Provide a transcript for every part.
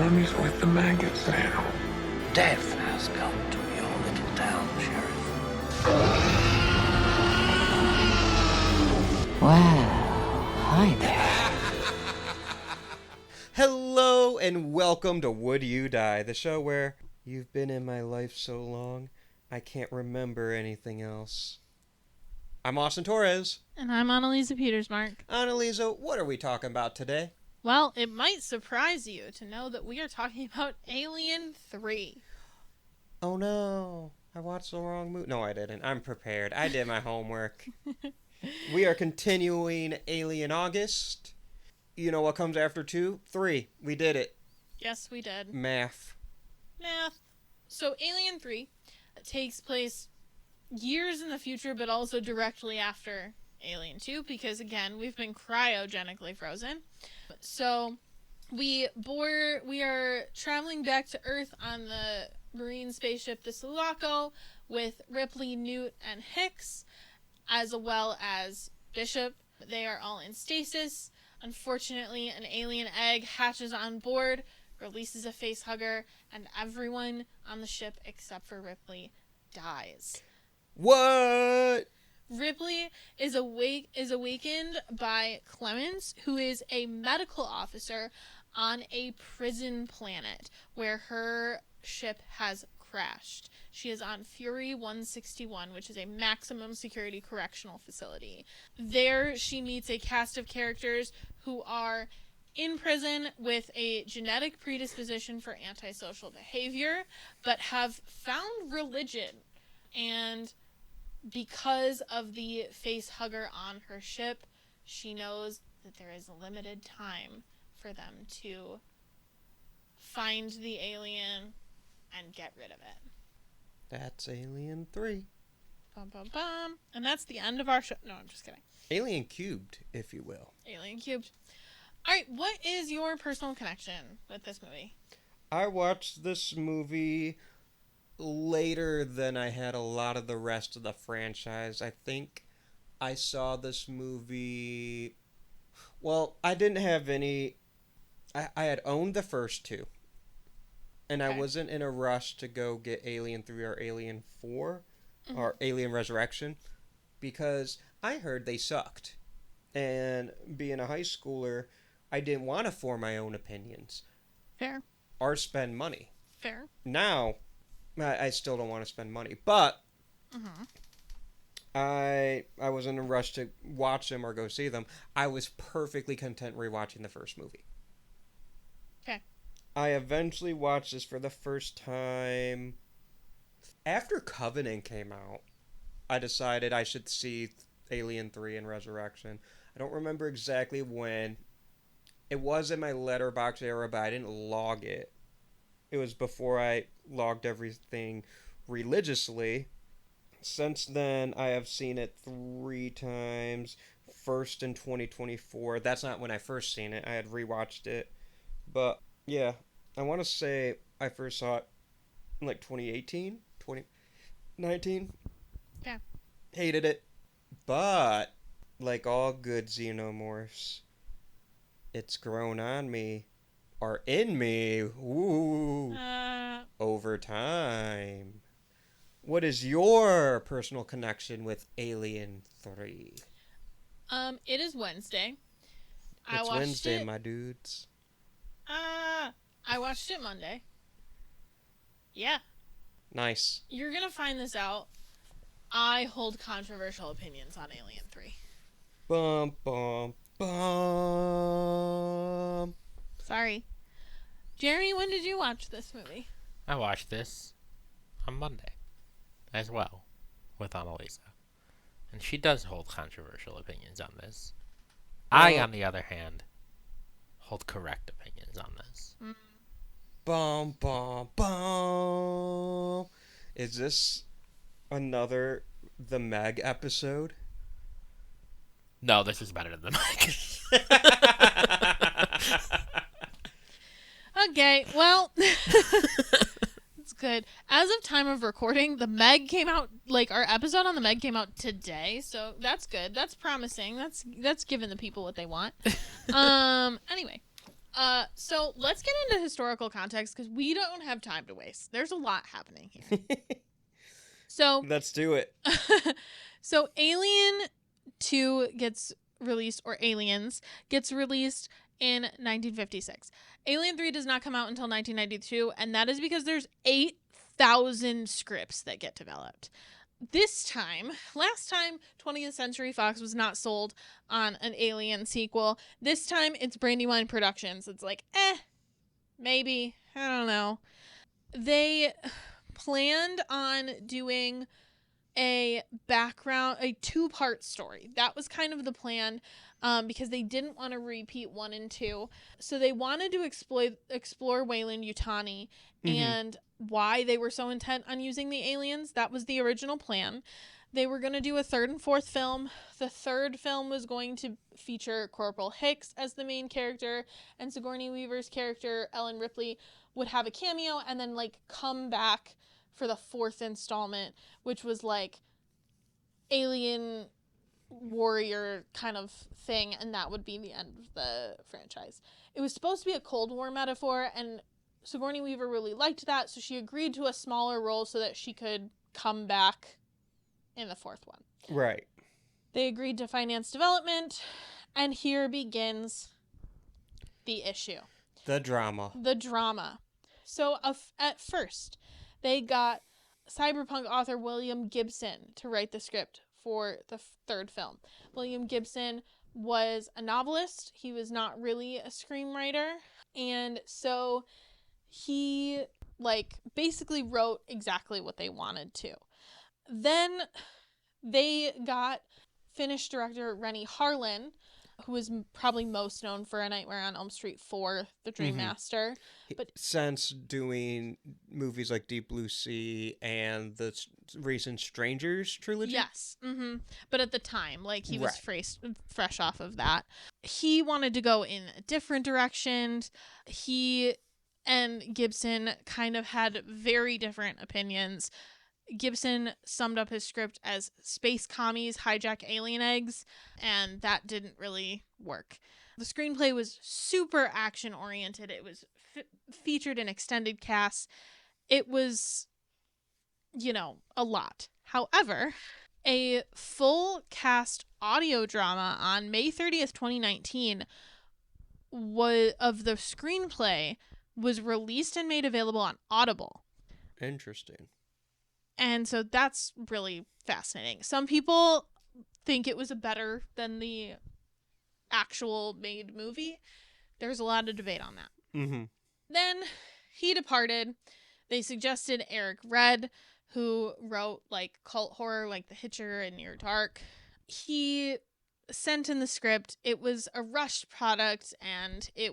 mummy's with the maggots now. Death has come to your little town, Sheriff. Well, hi there. Hello and welcome to Would You Die, the show where you've been in my life so long, I can't remember anything else. I'm Austin Torres. And I'm Anneliese Petersmark. Anneliese, what are we talking about today? Well, it might surprise you to know that we are talking about Alien 3. Oh no, I watched the wrong movie. No, I didn't. I'm prepared. I did my homework. We are continuing Alien August. You know what comes after 2? 3. We did it. Yes, we did. Math. So Alien 3 takes place years in the future, but also directly after Alien 2, because again, we've been cryogenically frozen. So we are traveling back to Earth on the marine spaceship the Sulaco with Ripley, Newt, and Hicks, as well as Bishop. They are all in stasis. Unfortunately, an alien egg hatches on board, releases a face hugger, and everyone on the ship except for Ripley dies. What? Ripley is awakened by Clemens, who is a medical officer on a prison planet where her ship has crashed. She is on Fury 161, which is a maximum security correctional facility. There she meets a cast of characters who are in prison with a genetic predisposition for antisocial behavior, but have found religion. And because of the face hugger on her ship, she knows that there is limited time for them to find the alien and get rid of it. That's Alien 3. Bum, bum, bum. And that's the end of our show. No, I'm just kidding. Alien Cubed, if you will. Alien Cubed. Alright, what is your personal connection with this movie? I watched this movie later than I had a lot of the rest of the franchise. I think I saw this movie... Well, I didn't have any... I had owned the first two. And okay. I wasn't in a rush to go get Alien 3 or Alien 4 or Alien Resurrection because I heard they sucked. And being a high schooler, I didn't want to form my own opinions. Fair. Or spend money. Fair. Now, I still don't want to spend money, but I wasn't in a rush to watch them or go see them. I was perfectly content rewatching the first movie. Okay. I eventually watched this for the first time after Covenant came out. I decided I should see Alien 3 and Resurrection. I don't remember exactly when. It was in my Letterboxd era, but I didn't log it. It was before I logged everything religiously. Since then, I have seen it 3 times. First in 2024. That's not when I first seen it. I had rewatched it. But, yeah. I want to say I first saw it in, 2018? 2019? Yeah. Hated it. But, like all good xenomorphs, it's grown on me. Or in me. Ooh. Over time. What is your personal connection with Alien 3? It is Wednesday. It's Wednesday, my dudes. I watched it Monday. Yeah. Nice. You're gonna find this out. I hold controversial opinions on Alien 3. Bum, bum, bum. Sorry. Jeremy, when did you watch this movie? I watched this on Monday as well with Anneliese. And she does hold controversial opinions on this. I, on the other hand, hold correct opinions on this. Bum, bum, bum. Is this another The Meg episode? No, this is better than The Meg. Okay, well, it's good. As of time of recording, The Meg came out, our episode on The Meg came out today, so that's good. That's promising. That's giving the people what they want. Anyway, So let's get into historical context because we don't have time to waste. There's a lot happening here. So Let's do it. so Alien 2 gets released, or Aliens gets released in 1956. Alien 3 does not come out until 1992, and that is because there's 8,000 scripts that get developed. Last time 20th Century Fox was not sold on an Alien sequel. This time it's Brandywine Productions. It's like, maybe. I don't know. They planned on doing a 2-part story. That was kind of the plan, because they didn't want to repeat 1 and 2. So they wanted to explore Weyland-Yutani and why they were so intent on using the aliens. That was the original plan. They were going to do a 3rd and 4th film. The 3rd film was going to feature Corporal Hicks as the main character, and Sigourney Weaver's character, Ellen Ripley, would have a cameo and then, like, come back for the 4th installment, which was, like, alien warrior kind of thing, and that would be the end of the franchise. It was supposed to be a Cold War metaphor, and Sigourney Weaver really liked that, so she agreed to a smaller role so that she could come back in the 4th one. Right. They agreed to finance development, and here begins the issue. The drama. So at first, they got cyberpunk author William Gibson to write the script for the 3rd film. William Gibson was a novelist. He was not really a screenwriter. And so he, like, basically wrote exactly what they wanted to. Then they got Finnish director Renny Harlin, who is probably most known for A Nightmare on Elm Street 4, The Dream Master. But since doing movies like Deep Blue Sea and the recent Strangers trilogy? Yes. But at the time, like, he was fresh off of that. He wanted to go in a different direction. He and Gibson kind of had very different opinions. Gibson summed up his script as space commies hijack alien eggs, and that didn't really work. The screenplay was super action-oriented. It was featured an extended cast. It was, a lot. However, a full cast audio drama on May 30th, 2019 of the screenplay was released and made available on Audible. Interesting. And so that's really fascinating. Some people think it was better than the actual made movie. There's a lot of debate on that. Then he departed. They suggested Eric Red, who wrote, like, cult horror like The Hitcher and Near Dark. He sent in the script. It was a rushed product, and there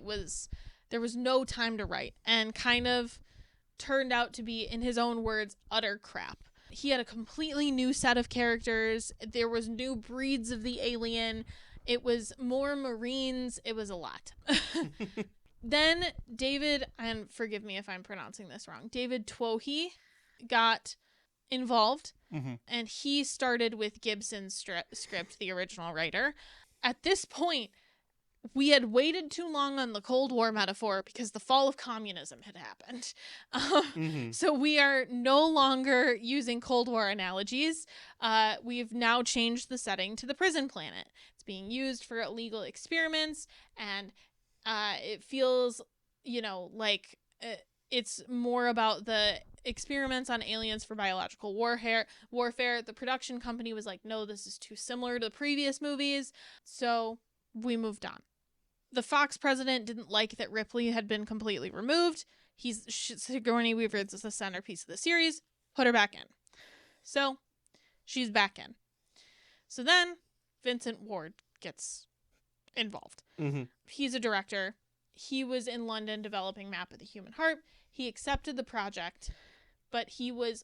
was no time to write, and kind of turned out to be, in his own words, utter crap. He had a completely new set of characters. There was new breeds of the alien. It was more Marines. It was a lot. Then David, and forgive me if I'm pronouncing this wrong, David Twohy got involved, and he started with Gibson's script, the original writer. At this point, we had waited too long on the Cold War metaphor because the fall of communism had happened. So we are no longer using Cold War analogies. We've now changed the setting to the prison planet. It's being used for illegal experiments, and it feels, like it's more about the experiments on aliens for biological warfare. The production company was like, no, this is too similar to the previous movies. So we moved on. The Fox president didn't like that Ripley had been completely removed. Sigourney Weaver is the centerpiece of the series. Put her back in. So she's back in. So then Vincent Ward gets involved. He's a director. He was in London developing Map of the Human Heart. He accepted the project, but he was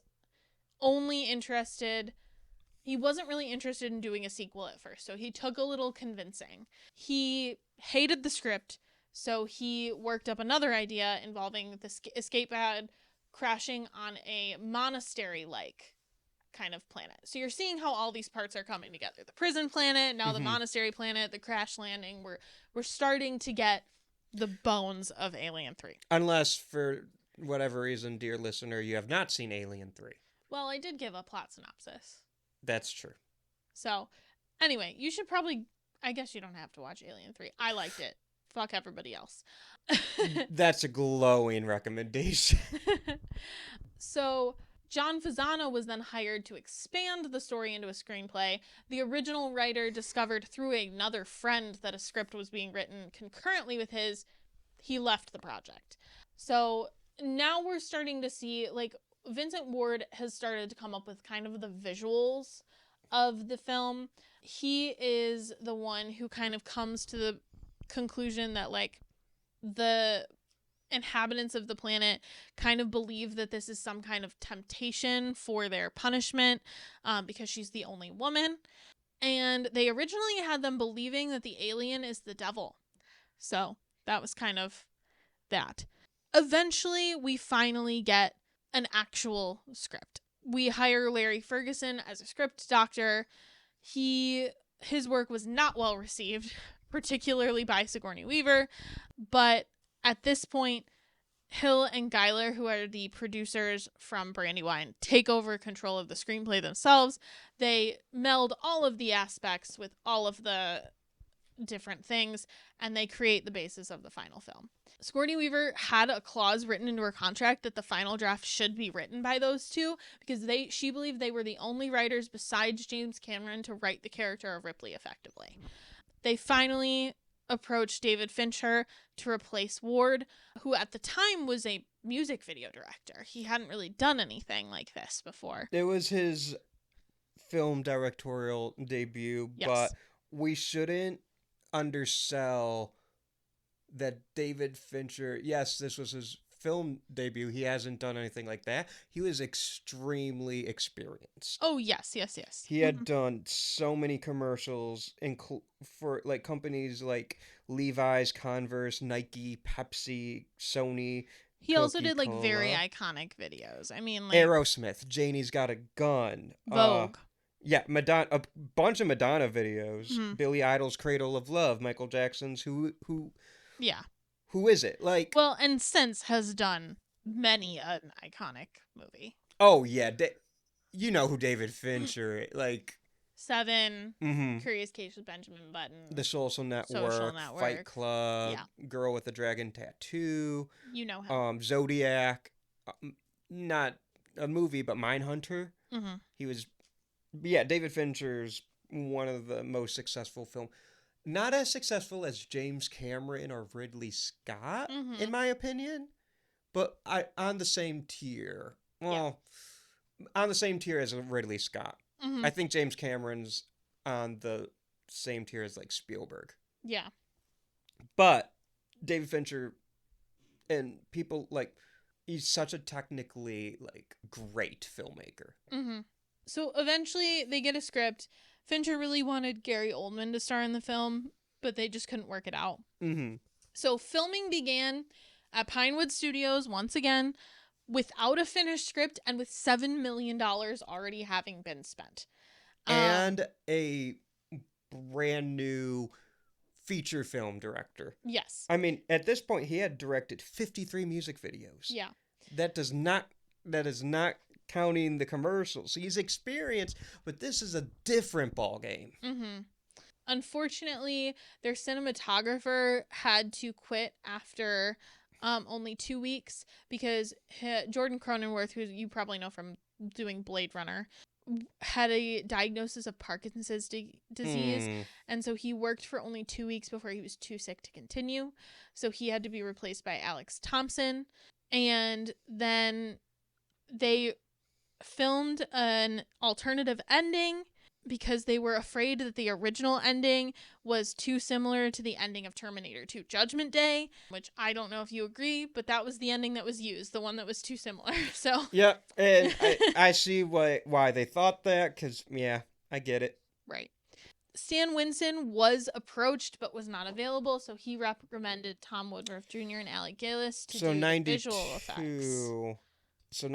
only interested... He wasn't really interested in doing a sequel at first, so he took a little convincing. He hated the script, so he worked up another idea involving the escape pod crashing on a monastery-like kind of planet. So you're seeing how all these parts are coming together. The prison planet, now the monastery planet, the crash landing. We're starting to get the bones of Alien 3. Unless, for whatever reason, dear listener, you have not seen Alien 3. Well, I did give a plot synopsis. That's true. So, anyway, you should probably... I guess you don't have to watch Alien 3. I liked it. Fuck everybody else. That's a glowing recommendation. So, John Fasano was then hired to expand the story into a screenplay. The original writer discovered through another friend that a script was being written concurrently with his. He left the project. So, now we're starting to see, like, Vincent Ward has started to come up with kind of the visuals of the film. He is the one who kind of comes to the conclusion that, like, the inhabitants of the planet kind of believe that this is some kind of temptation for their punishment, because she's the only woman. And they originally had them believing that the alien is the devil. So that was kind of that. Eventually, we finally get an actual script. We hire Larry Ferguson as a script doctor. His work was not well received, particularly by Sigourney Weaver, but at this point, Hill and Geiler, who are the producers from Brandywine, take over control of the screenplay themselves. They meld all of the aspects with all of the different things, and they create the basis of the final film. Sigourney Weaver had a clause written into her contract that the final draft should be written by those two, because she believed they were the only writers besides James Cameron to write the character of Ripley effectively. They finally approached David Fincher to replace Ward, who at the time was a music video director. He hadn't really done anything like this before. It was his film directorial debut, Yes. but we shouldn't undersell that David Fincher, yes, this was his film debut. He hasn't done anything like that. He was extremely experienced. Oh, yes. He had done so many commercials for like companies like Levi's, Converse, Nike, Pepsi, Sony. He also did like Coca-Cola. very iconic videos. I mean, like Aerosmith, Janie's Got a Gun, Vogue. Yeah, Madonna, a bunch of Madonna videos. Billy Idol's Cradle of Love, Michael Jackson's Who Yeah. Who Is It? Like, Well, and since has done many an iconic movie. oh yeah, you know who David Fincher, like Seven, mhm. Curious Case with Benjamin Button. The Social Network, Network. Fight Club, Yeah. Girl with a Dragon Tattoo, You know him. Zodiac, not a movie, but Mindhunter. Mm-hmm. He was, yeah, David Fincher's one of the most successful film. Not as successful as James Cameron or Ridley Scott, in my opinion, but on the same tier. Well, on the same tier as Ridley Scott. Mm-hmm. I think James Cameron's on the same tier as like Spielberg. Yeah. But David Fincher and people like, he's such a technically like great filmmaker. Mm-hmm. So eventually they get a script. Fincher really wanted Gary Oldman to star in the film, but they just couldn't work it out. Mm-hmm. So filming began at Pinewood Studios once again without a finished script and with $7 million already having been spent. And a brand new feature film director. Yes. I mean, at this point, he had directed 53 music videos. Yeah. That is not counting the commercials. He's experienced, but this is a different ball game. Mm-hmm. Unfortunately, their cinematographer had to quit after only 2 weeks because Jordan Cronenworth, who you probably know from doing Blade Runner, had a diagnosis of Parkinson's disease, and so he worked for only 2 weeks before he was too sick to continue. So he had to be replaced by Alex Thompson, and then they filmed an alternative ending because they were afraid that the original ending was too similar to the ending of Terminator 2 Judgment Day, which I don't know if you agree, but that was the ending that was used, the one that was too similar. So yeah, and I see why they thought that, because, yeah, I get it. Right. Stan Winston was approached but was not available, so he recommended Tom Woodruff Jr. and Alec Gillis to do the visual effects. So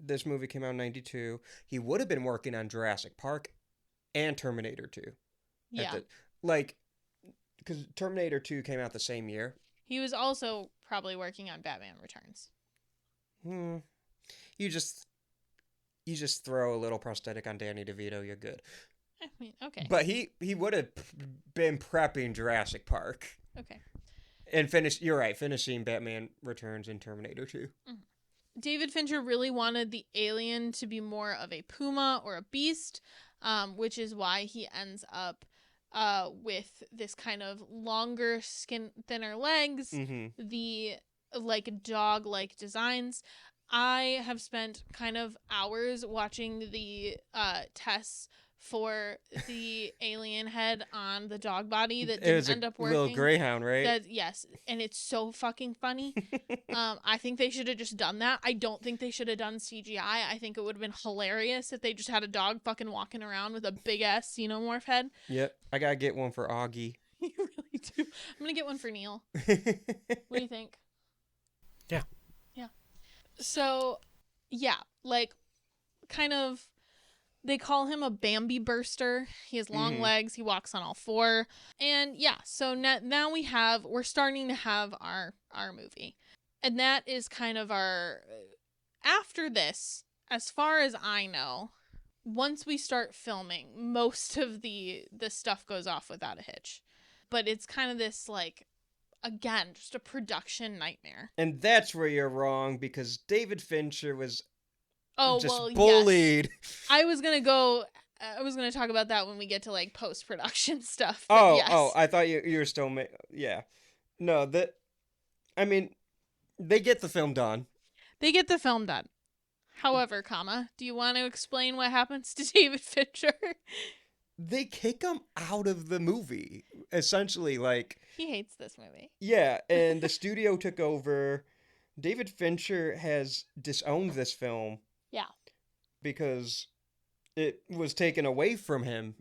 this movie came out in 92. He would have been working on Jurassic Park and Terminator 2. Yeah. Because Terminator 2 came out the same year. He was also probably working on Batman Returns. You just throw a little prosthetic on Danny DeVito, you're good. I mean, okay. But he would have been prepping Jurassic Park. Okay. And finishing Batman Returns and Terminator 2. David Fincher really wanted the alien to be more of a puma or a beast, which is why he ends up with this kind of longer skin, thinner legs, the like dog-like designs. I have spent kind of hours watching the tests for the alien head on the dog body that didn't end up working. Little greyhound, right? Yes, and it's so fucking funny. I think they should have just done that. I don't think they should have done CGI. I think it would have been hilarious if they just had a dog fucking walking around with a big ass xenomorph head. Yep, I gotta get one for Augie. You really do. I'm gonna get one for Neil. What do you think? Yeah. So, yeah, like, kind of, they call him a Bambi burster. He has long legs. He walks on all four. And, yeah, so now we're starting to have our movie. And that is kind of our, after this, as far as I know, once we start filming, most of the stuff goes off without a hitch. But it's kind of this, like, again, just a production nightmare. And that's where you're wrong, because David Fincher was just bullied. Yes. I was gonna talk about that when we get to like post-production stuff. Oh, I thought you were still yeah. No, they get the film done. However, do you want to explain what happens to David Fincher? They kick him out of the movie, essentially, like... He hates this movie. Yeah, and the studio took over. David Fincher has disowned this film. Yeah. Because it was taken away from him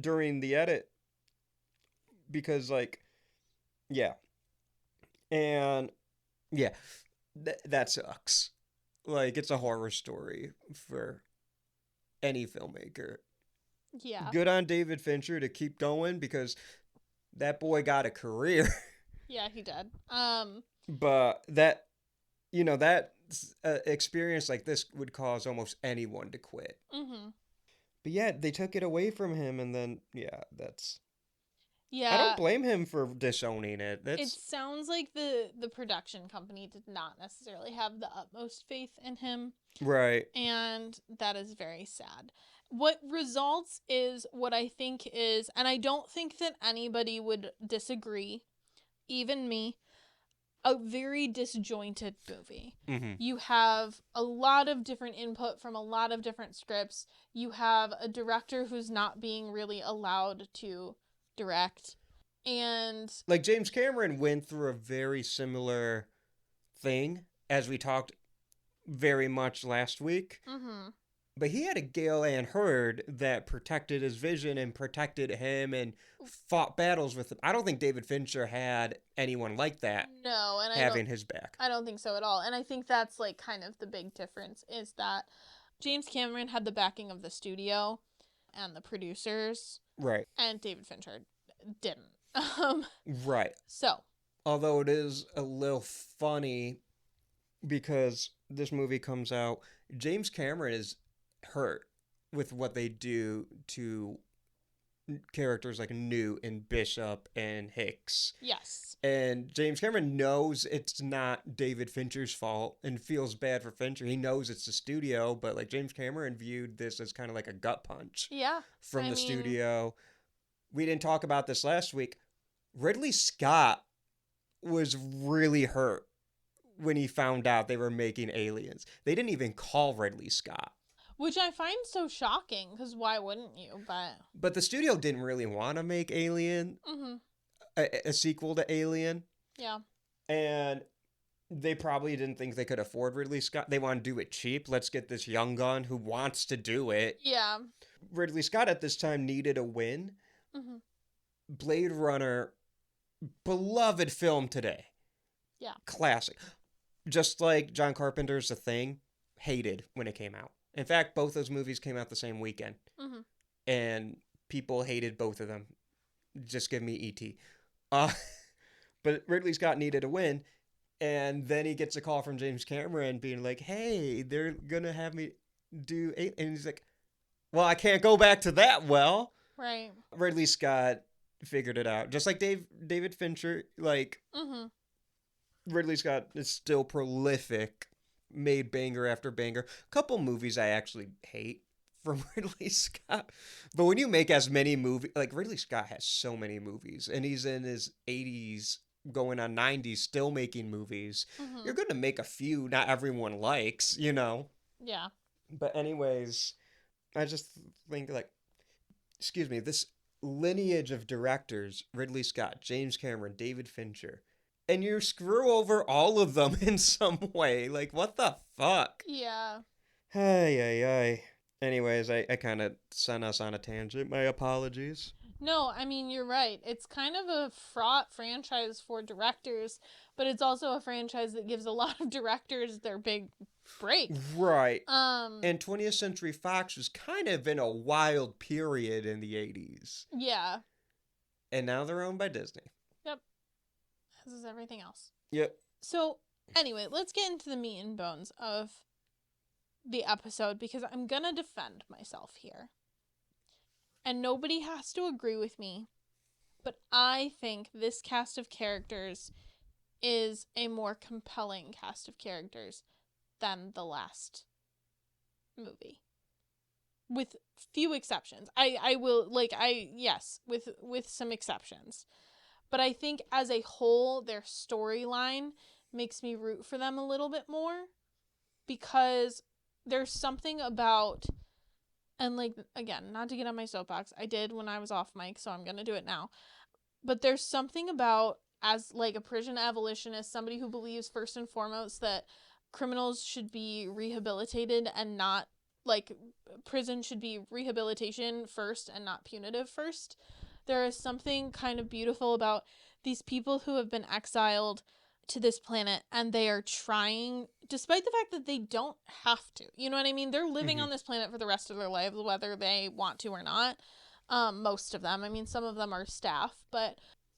during the edit. Because, like... Yeah. And... Yeah. That sucks. Like, it's a horror story for any filmmaker. Yeah. Good on David Fincher to keep going, because that boy got a career. Yeah, he did. But that experience like this would cause almost anyone to quit. Mm-hmm. But yeah, they took it away from him, and then that's... Yeah. I don't blame him for disowning it. It sounds like the production company did not necessarily have the utmost faith in him. Right. And that is very sad. What results is what I think is, and I don't think that anybody would disagree, even me, a very disjointed movie. Mm-hmm. You have a lot of different input from a lot of different scripts. You have a director who's not being really allowed to direct. And like James Cameron went through a very similar thing, as we talked very much last week. Mm-hmm. But he had a Gale Ann Hurd that protected his vision and protected him and fought battles with him. I don't think David Fincher had anyone like that. No, and having his back. I don't think so at all. And I think that's like kind of the big difference is that James Cameron had the backing of the studio and the producers. Right. And David Fincher didn't. Right. So. Although it is a little funny because this movie comes out, James Cameron is hurt with what they do to characters like Newt and Bishop and Hicks. Yes. And James Cameron knows it's not David Fincher's fault and feels bad for Fincher. He knows it's the studio, but like James Cameron viewed this as kind of like a gut punch. Yeah. From the studio. We didn't talk about this last week. Ridley Scott was really hurt when he found out they were making Aliens. They didn't even call Ridley Scott. Which I find so shocking, because why wouldn't you? But the studio didn't really want to make Alien, a sequel to Alien. Yeah. And they probably didn't think they could afford Ridley Scott. They want to do it cheap. Let's get this young gun who wants to do it. Yeah. Ridley Scott at this time needed a win. Mm-hmm. Blade Runner, beloved film today. Yeah. Classic. Just like John Carpenter's The Thing, hated when it came out. In fact, both those movies came out the same weekend. Mm-hmm. And people hated both of them. Just give me E.T. But Ridley Scott needed a win. And then he gets a call from James Cameron being like, hey, they're going to have me do eight. And he's like, well, I can't go back to that well. Right. Ridley Scott figured it out. Just like David Fincher, like, Ridley Scott is still prolific, made banger after banger. A couple movies I actually hate from Ridley Scott. But when you make as many movies, like Ridley Scott has so many movies, and he's in his 80s, going on 90s, still making movies. You're going to make a few not everyone likes, you know? Yeah. But anyways, I just think, like, excuse me, this lineage of directors, Ridley Scott, James Cameron, David Fincher, and you screw over all of them in some way. Like, what the fuck? Yeah. Ay. Anyways, I kind of sent us on a tangent. My apologies. No, I mean, you're right. It's kind of a fraught franchise for directors, but it's also a franchise that gives a lot of directors their big break. Right. And 20th Century Fox was kind of in a wild period in the 80s. Yeah. And now they're owned by Disney. Yep. As is everything else. Yep. So, anyway, let's get into the meat and bones of the episode, because I'm gonna defend myself here. And nobody has to agree with me, but I think this cast of characters is a more compelling cast of characters than the last movie. With few exceptions. I will, yes, with some exceptions. But I think as a whole, their storyline makes me root for them a little bit more, because there's something about, and like, again, not to get on my soapbox, I did when I was off mic, so I'm gonna do it now. But there's something about, as like a prison abolitionist, somebody who believes first and foremost that criminals should be rehabilitated and not, like, prison should be rehabilitation first and not punitive first. There is something kind of beautiful about these people who have been exiled to this planet, and they are trying, despite the fact that they don't have to, you know what I mean? They're living on this planet for the rest of their lives, whether they want to or not. Most of them. I mean, some of them are staff,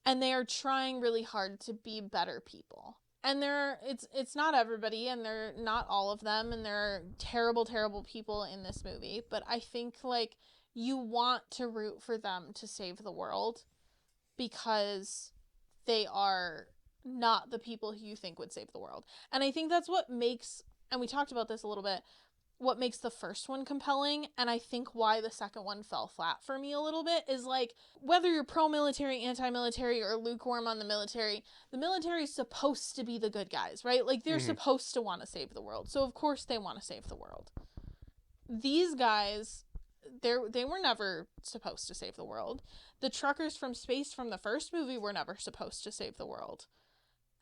and they are trying really hard to be better people. And it's not everybody, and they're not all of them, and there are terrible, terrible people in this movie. But I think, like, you want to root for them to save the world, because they are not the people who you think would save the world. And I think that's what makes, and we talked about this a little bit, what makes the first one compelling, and I think why the second one fell flat for me a little bit, is like, whether you're pro-military, anti-military, or lukewarm on the military is supposed to be the good guys, right? Like, they're supposed to want to save the world, so of course they want to save the world. These guys, they were never supposed to save the world. The truckers from space from the first movie were never supposed to save the world.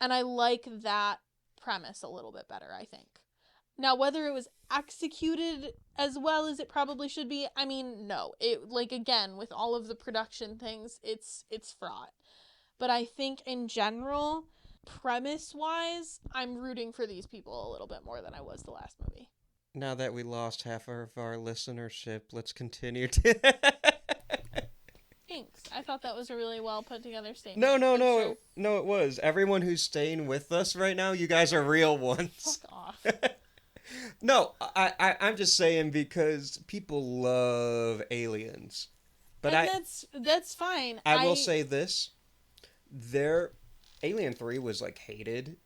And I like that premise a little bit better, I think. Now, whether it was executed as well as it probably should be, I mean, no. It, like, again, with all of the production things, it's fraught. But I think in general, premise-wise, I'm rooting for these people a little bit more than I was the last movie. Now that we lost half of our listenership, let's continue to... Thanks. I thought that was a really well put together statement. No, it was. Everyone who's staying with us right now, you guys are real ones. Fuck off. No, I'm just saying because people love aliens. But and that's fine. I will say this. Alien 3 was, like, hated.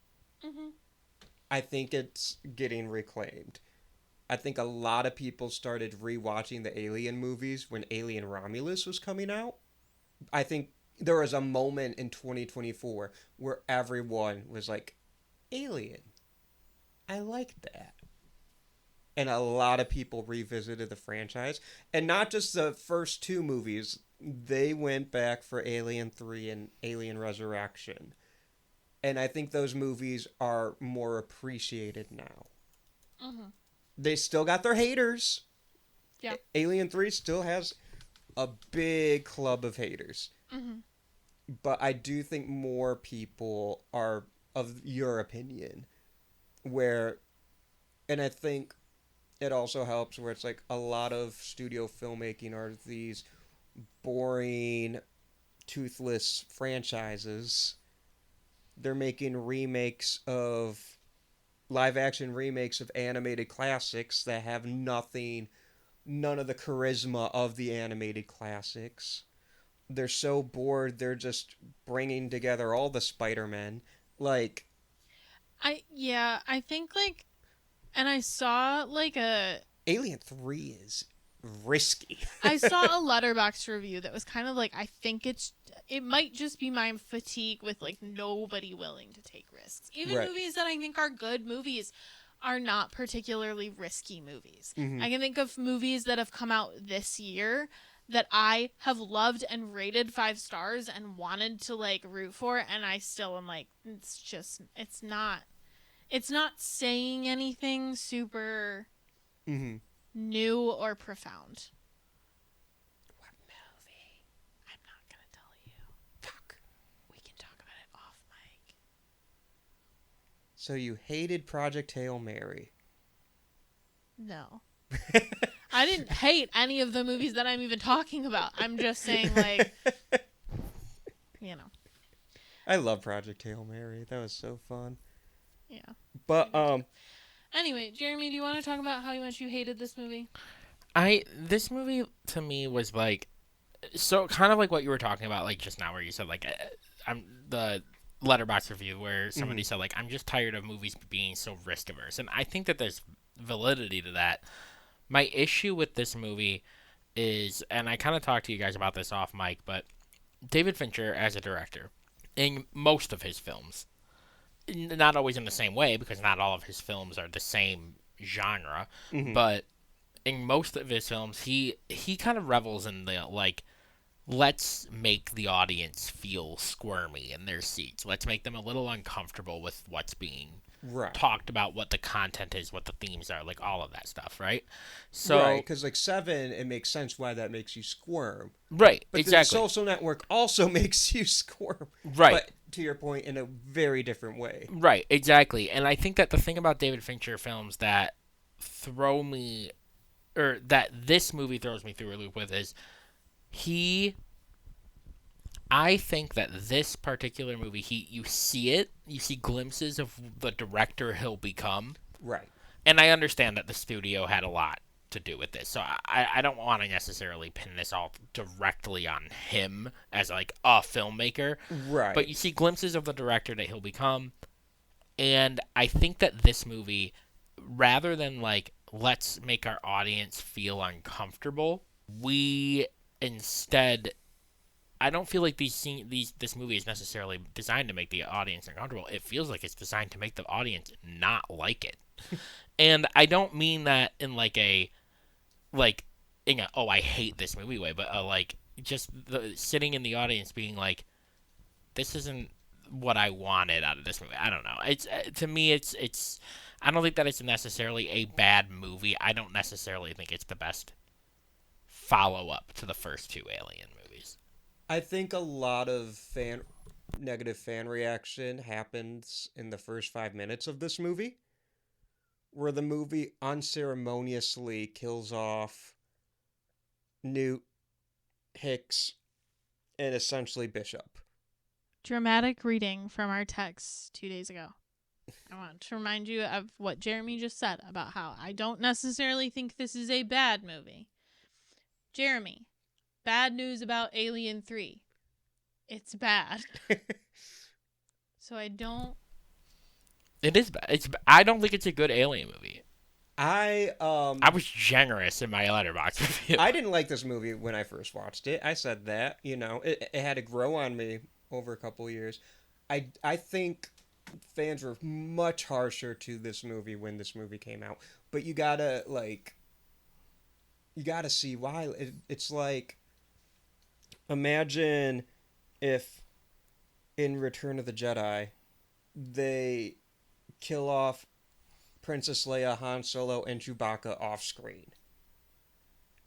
I think it's getting reclaimed. I think a lot of people started rewatching the Alien movies when Alien Romulus was coming out. I think there was a moment in 2024 where everyone was like, Alien. I like that. And a lot of people revisited the franchise. And not just the first two movies. They went back for Alien 3 and Alien Resurrection. And I think those movies are more appreciated now. They still got their haters. Yeah. Alien 3 still has a big club of haters. But I do think more people are of your opinion. And I think it also helps where it's like a lot of studio filmmaking are these boring, toothless franchises they're making live action remakes of animated classics that have none of the charisma of the animated classics. They're so bored, they're just bringing together all the Spider-Men. Like, I think like, and I saw like Alien 3 is risky. I saw a Letterboxd review that was kind of like, I think it might just be my fatigue with like nobody willing to take risks. Even Right. movies that I think are good movies are not particularly risky movies. Mhm. I can think of movies that have come out this year that I have loved and rated 5 stars and wanted to like root for, and I still am like, it's not saying anything super Mhm. new or profound. What movie? I'm not gonna tell you. Fuck. We can talk about it off mic. So you hated Project Hail Mary. No. I didn't hate any of the movies that I'm even talking about. I'm just saying, like, you know. I love Project Hail Mary. That was so fun. Yeah. But Anyway, Jeremy, do you want to talk about how much you hated this movie? This movie to me was like, so kind of like what you were talking about, like just now, where you said like, I'm the Letterboxd review where somebody said like, I'm just tired of movies being so risk averse, and I think that there's validity to that. My issue with this movie is, and I kind of talked to you guys about this off mic, but David Fincher as a director, in most of his films, not always in the same way because not all of his films are the same genre, but in most of his films, he kind of revels in the like, let's make the audience feel squirmy in their seats. Let's make them a little uncomfortable with what's being talked about, what the content is, what the themes are, like all of that stuff, right? So, right, because like Seven, it makes sense why that makes you squirm. Right, But exactly. the Social Network also makes you squirm. Right. But to your point, in a very different way. Right, exactly. And I think that the thing about David Fincher films that throw me, or that this movie throws me through a loop with is, I think that this particular movie, you see glimpses of the director he'll become. Right. And I understand that the studio had a lot to do with this. So I don't want to necessarily pin this all directly on him as like a filmmaker. Right. But you see glimpses of the director that he'll become. And I think that this movie, rather than like, let's make our audience feel uncomfortable, we instead, I don't feel like this movie is necessarily designed to make the audience uncomfortable. It feels like it's designed to make the audience not like it. And I don't mean that in like a, like, in a, oh, I hate this movie way, but like, just sitting in the audience being like, this isn't what I wanted out of this movie. I don't know. It's to me, it's. I don't think that it's necessarily a bad movie. I don't necessarily think it's the best follow-up to the first two Alien movies. I think a lot of negative fan reaction happens in the first 5 minutes of this movie, where the movie unceremoniously kills off Newt, Hicks, and essentially Bishop. Dramatic reading from our text 2 days ago. I want to remind you of what Jeremy just said about how I don't necessarily think this is a bad movie. Jeremy, bad news about Alien 3. It's bad. So I don't... It is bad. I don't think it's a good Alien movie. I was generous in my Letterboxd review. I didn't like this movie when I first watched it. I said that, it had to grow on me over a couple of years. I think fans were much harsher to this movie when this movie came out, but you gotta see why. It's like, imagine if in Return of the Jedi they kill off Princess Leia, Han Solo, and Chewbacca off screen,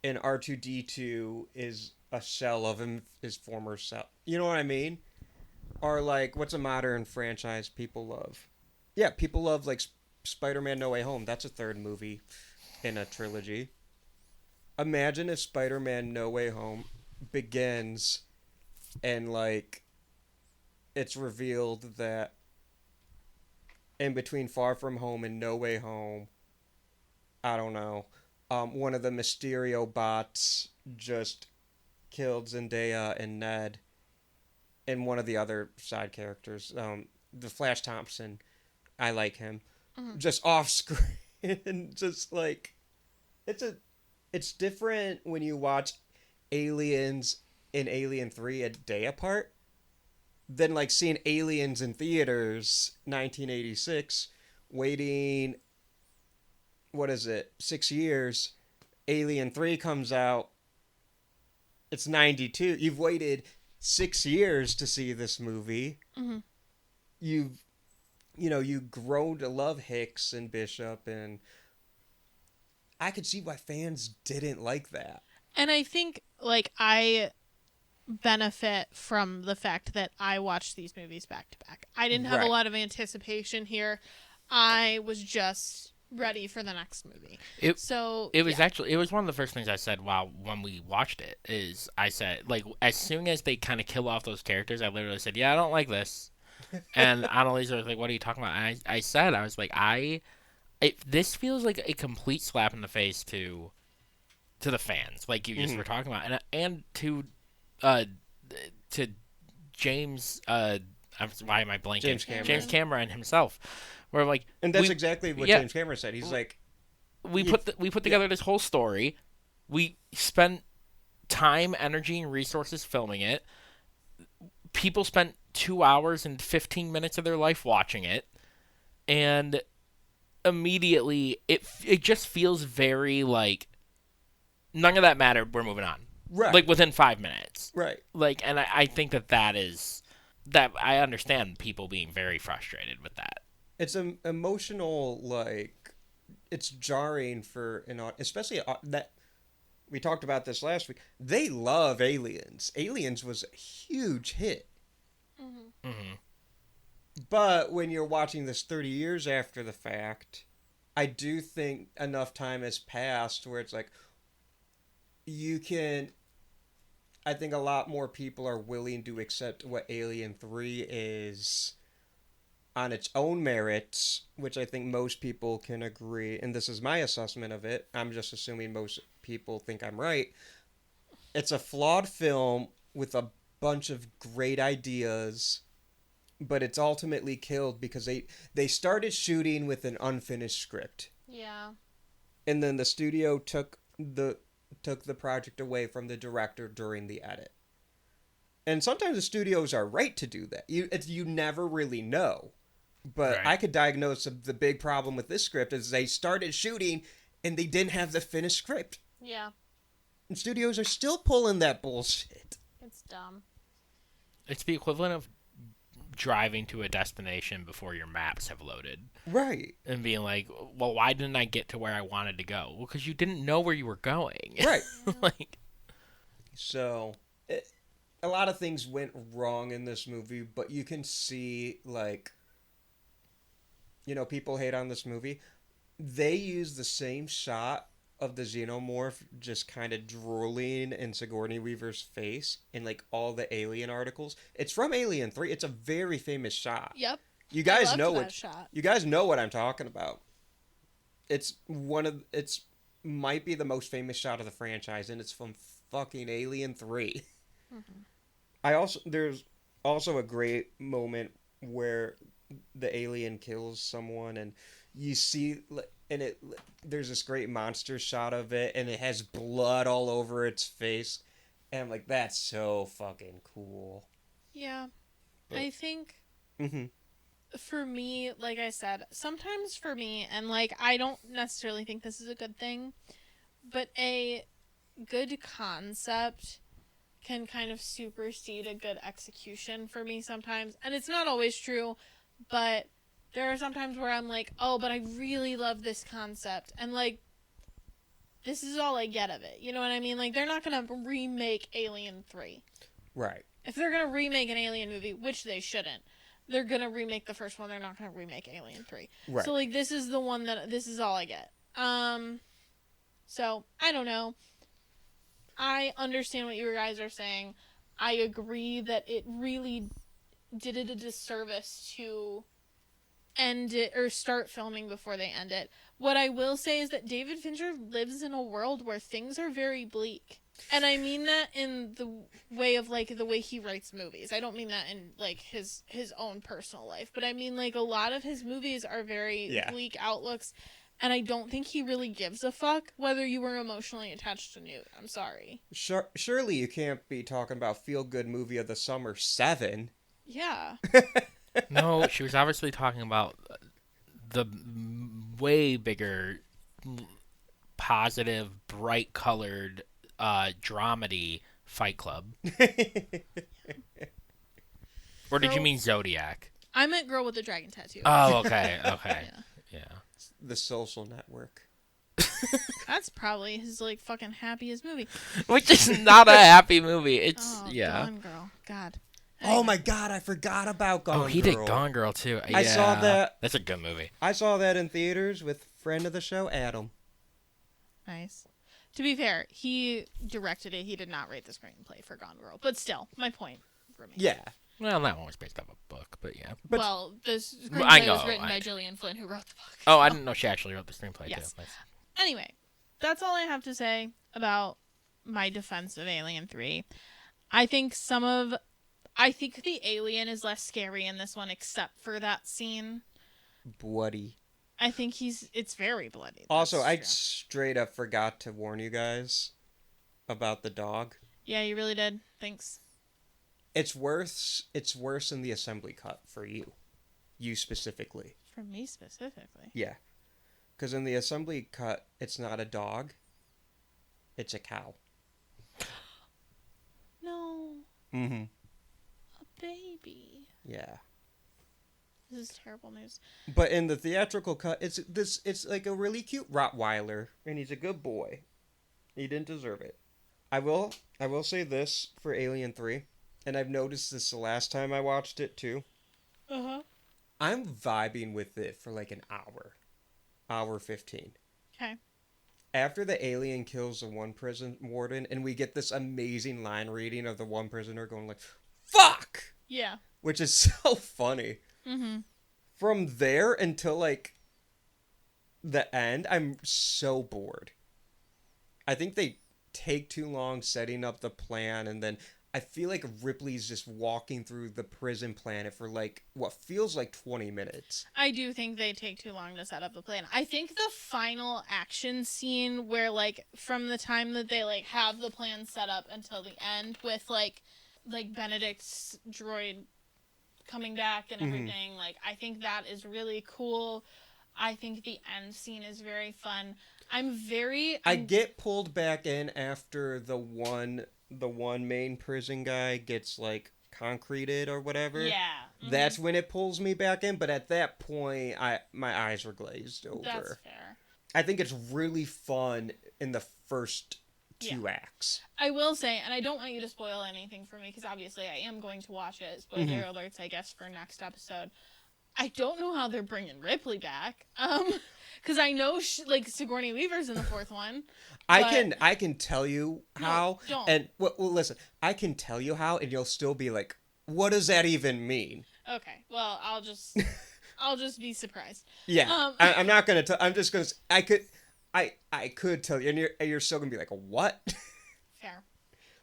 and R2-D2 is a shell of his former self. You know what I mean? Or like, what's a modern franchise people love? Yeah, people love like Spider-Man No Way Home. That's a third movie in a trilogy. Imagine if Spider-Man No Way Home begins and like it's revealed that in between Far From Home and No Way Home, I don't know. One of the Mysterio bots just killed Zendaya and Ned, and one of the other side characters, the Flash Thompson. I like him. Just off screen, just like it's different when you watch Aliens and Alien 3 a day apart than like seeing Aliens in theaters 1986, waiting, what is it, 6 years. Alien 3 comes out, it's 92. You've waited 6 years to see this movie. You've grown to love Hicks and Bishop, and I could see why fans didn't like that. And I think, like, I benefit from the fact that I watched these movies back to back. I didn't have a lot of anticipation here. I was just ready for the next movie. It was one of the first things I said when we watched it. Is I said, like, as soon as they kind of kill off those characters, I literally said, yeah, I don't like this. And Anneliese was like, what are you talking about? And I was like, this feels like a complete slap in the face to the fans, like you just were talking about, and to James, why am I blanking? James Cameron himself, where like, and that's exactly what James Cameron said. He's like, we put together this whole story, we spent time, energy, and resources filming it. People spent 2 hours and 15 minutes of their life watching it, and immediately it just feels very like none of that mattered. We're moving on. Right. Like within 5 minutes. Right. Like, and I think that I understand people being very frustrated with that. It's an emotional, like, it's jarring for especially that we talked about this last week. They love Aliens. Aliens was a huge hit. But when you're watching this 30 years after the fact, I do think enough time has passed where it's like, I think a lot more people are willing to accept what Alien 3 is on its own merits, which I think most people can agree, and this is my assessment of it. I'm just assuming most people think I'm right. It's a flawed film with a bunch of great ideas, but it's ultimately killed because they started shooting with an unfinished script. Yeah. And then the studio took the project away from the director during the edit. And sometimes the studios are right to do that. You never really know. But right. I could diagnose the big problem with this script is they started shooting and they didn't have the finished script. Yeah. And studios are still pulling that bullshit. It's dumb. It's the equivalent of driving to a destination before your maps have loaded. Right. And being like, well, why didn't I get to where I wanted to go? Well, because you didn't know where you were going. Right. Like, so, a lot of things went wrong in this movie, but you can see, like, people hate on this movie. They use the same shot of the xenomorph just kind of drooling in Sigourney Weaver's face in, like, all the Alien articles. It's from Alien 3. It's a very famous shot. Yep. You guys know that shot. You guys know what I'm talking about. It's might be the most famous shot of the franchise, and it's from fucking Alien 3. There's also a great moment where the alien kills someone, and you see, and there's this great monster shot of it, and it has blood all over its face, and I'm like, that's so fucking cool. Yeah. But, I think mm-hmm. for me, like I said, sometimes for me, and like I don't necessarily think this is a good thing, but a good concept can kind of supersede a good execution for me sometimes. And it's not always true, but there are sometimes where I'm like, oh, but I really love this concept, and like this is all I get of it. You know what I mean? Like, they're not gonna remake Alien 3. Right. If they're gonna remake an Alien movie, which they shouldn't, they're gonna remake the first one. They're not gonna remake Alien 3. Right. So like, this is the one this is all I get. So I don't know. I understand what you guys are saying. I agree that it really did it a disservice to end it or start filming before they end it. What I will say is that David Fincher lives in a world where things are very bleak. And I mean that in the way of, like, the way he writes movies. I don't mean that in, like, his own personal life. But I mean, like, a lot of his movies are very bleak outlooks. And I don't think he really gives a fuck whether you were emotionally attached to Newt. I'm sorry. Surely you can't be talking about feel-good movie of the summer 7. Yeah. No, she was obviously talking about the way bigger, positive, bright-colored dramedy Fight Club. Or did you mean Zodiac? I meant Girl with the Dragon Tattoo. Oh, okay. Yeah. The Social Network. That's probably his, like, fucking happiest movie. Which is not a happy movie. It's, Gone Girl. God. Oh my god, I forgot about Gone Girl. Oh, he did Gone Girl, too. I saw that. That's a good movie. I saw that in theaters with friend of the show, Adam. Nice. To be fair, he directed it. He did not write the screenplay for Gone Girl. But still, my point remains. Yeah. Well, that one was based off a book, but yeah. But, well, the screenplay was written by Gillian Flynn, who wrote the book. Oh, I didn't know she actually wrote the screenplay, yes. too. Nice. Anyway, that's all I have to say about my defense of Alien 3. I think the alien is less scary in this one, except for that scene. Bloody. I think it's very bloody. Also, I straight up forgot to warn you guys about the dog. Yeah, you really did. Thanks. It's worse in the assembly cut for you. You specifically. For me specifically? Yeah. Because in the assembly cut, it's not a dog. It's a cow. No. Mm-hmm. A baby. Yeah. This is terrible news. But in the theatrical cut, it's like a really cute Rottweiler, and he's a good boy. He didn't deserve it. I will say this for Alien 3, and I've noticed this the last time I watched it too. Uh-huh. I'm vibing with it for like an hour 15. Okay. After the alien kills the one prison warden, and we get this amazing line reading of the one prisoner going like, "Fuck!" Yeah. Which is so funny. Mm-hmm. From there until like the end, I'm so bored. I think they take too long setting up the plan, and then I feel like Ripley's just walking through the prison planet for like what feels like 20 minutes. I do think they take too long to set up the plan. I think the final action scene where, like, from the time that they, like, have the plan set up until the end with, like Benedict's droid coming back and everything, like, I think that is really cool. I think the end scene is very fun. I get pulled back in after the one main prison guy gets like concreted or whatever. Yeah. Mm-hmm. That's when it pulls me back in, but at that point my eyes were glazed over. That's fair. I think it's really fun in the first two acts. I will say, and I don't want you to spoil anything for me because obviously I am going to watch it. Spoiler alerts, I guess, for next episode. I don't know how they're bringing Ripley back. Because I know Sigourney Weaver's in the fourth one. I can tell you how. No, don't. And well, listen, I can tell you how, and you'll still be like, "What does that even mean?" Okay. Well, I'll just be surprised. Yeah. I'm not gonna tell. I'm just gonna. I could tell you, and you're still gonna be like, "What?" Fair.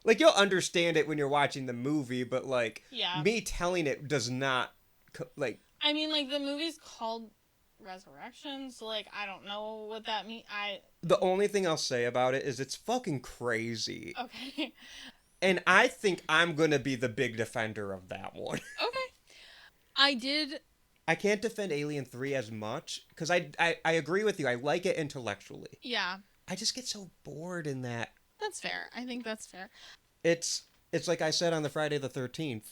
Like you'll understand it when you're watching the movie, but like me telling it does not like. I mean, like, the movie's called Resurrection, so, like, I don't know what that means. The only thing I'll say about it is it's fucking crazy. Okay. And I think I'm gonna be the big defender of that one. Okay. I can't defend Alien 3 as much, because I agree with you. I like it intellectually. Yeah. I just get so bored in that. That's fair. I think that's fair. It's like I said on the Friday the 13th.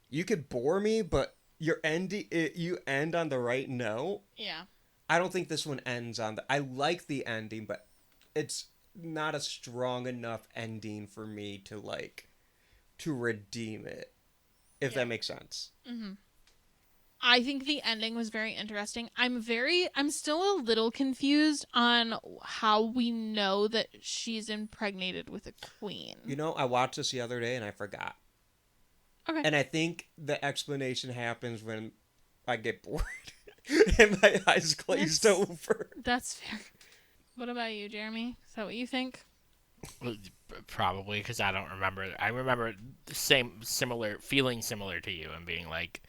You could bore me, but you end on the right note. Yeah. I don't think this one ends on I like the ending, but it's not a strong enough ending for me to redeem it. If that makes sense. Mm-hmm. I think the ending was very interesting. I'm still a little confused on how we know that she's impregnated with a queen. You know, I watched this the other day and I forgot. Okay. And I think the explanation happens when I get bored. and my eyes glazed That's- over. That's fair. What about you, Jeremy? Is that what you think? Well, probably because I don't remember. I remember the feeling similar to you and being like,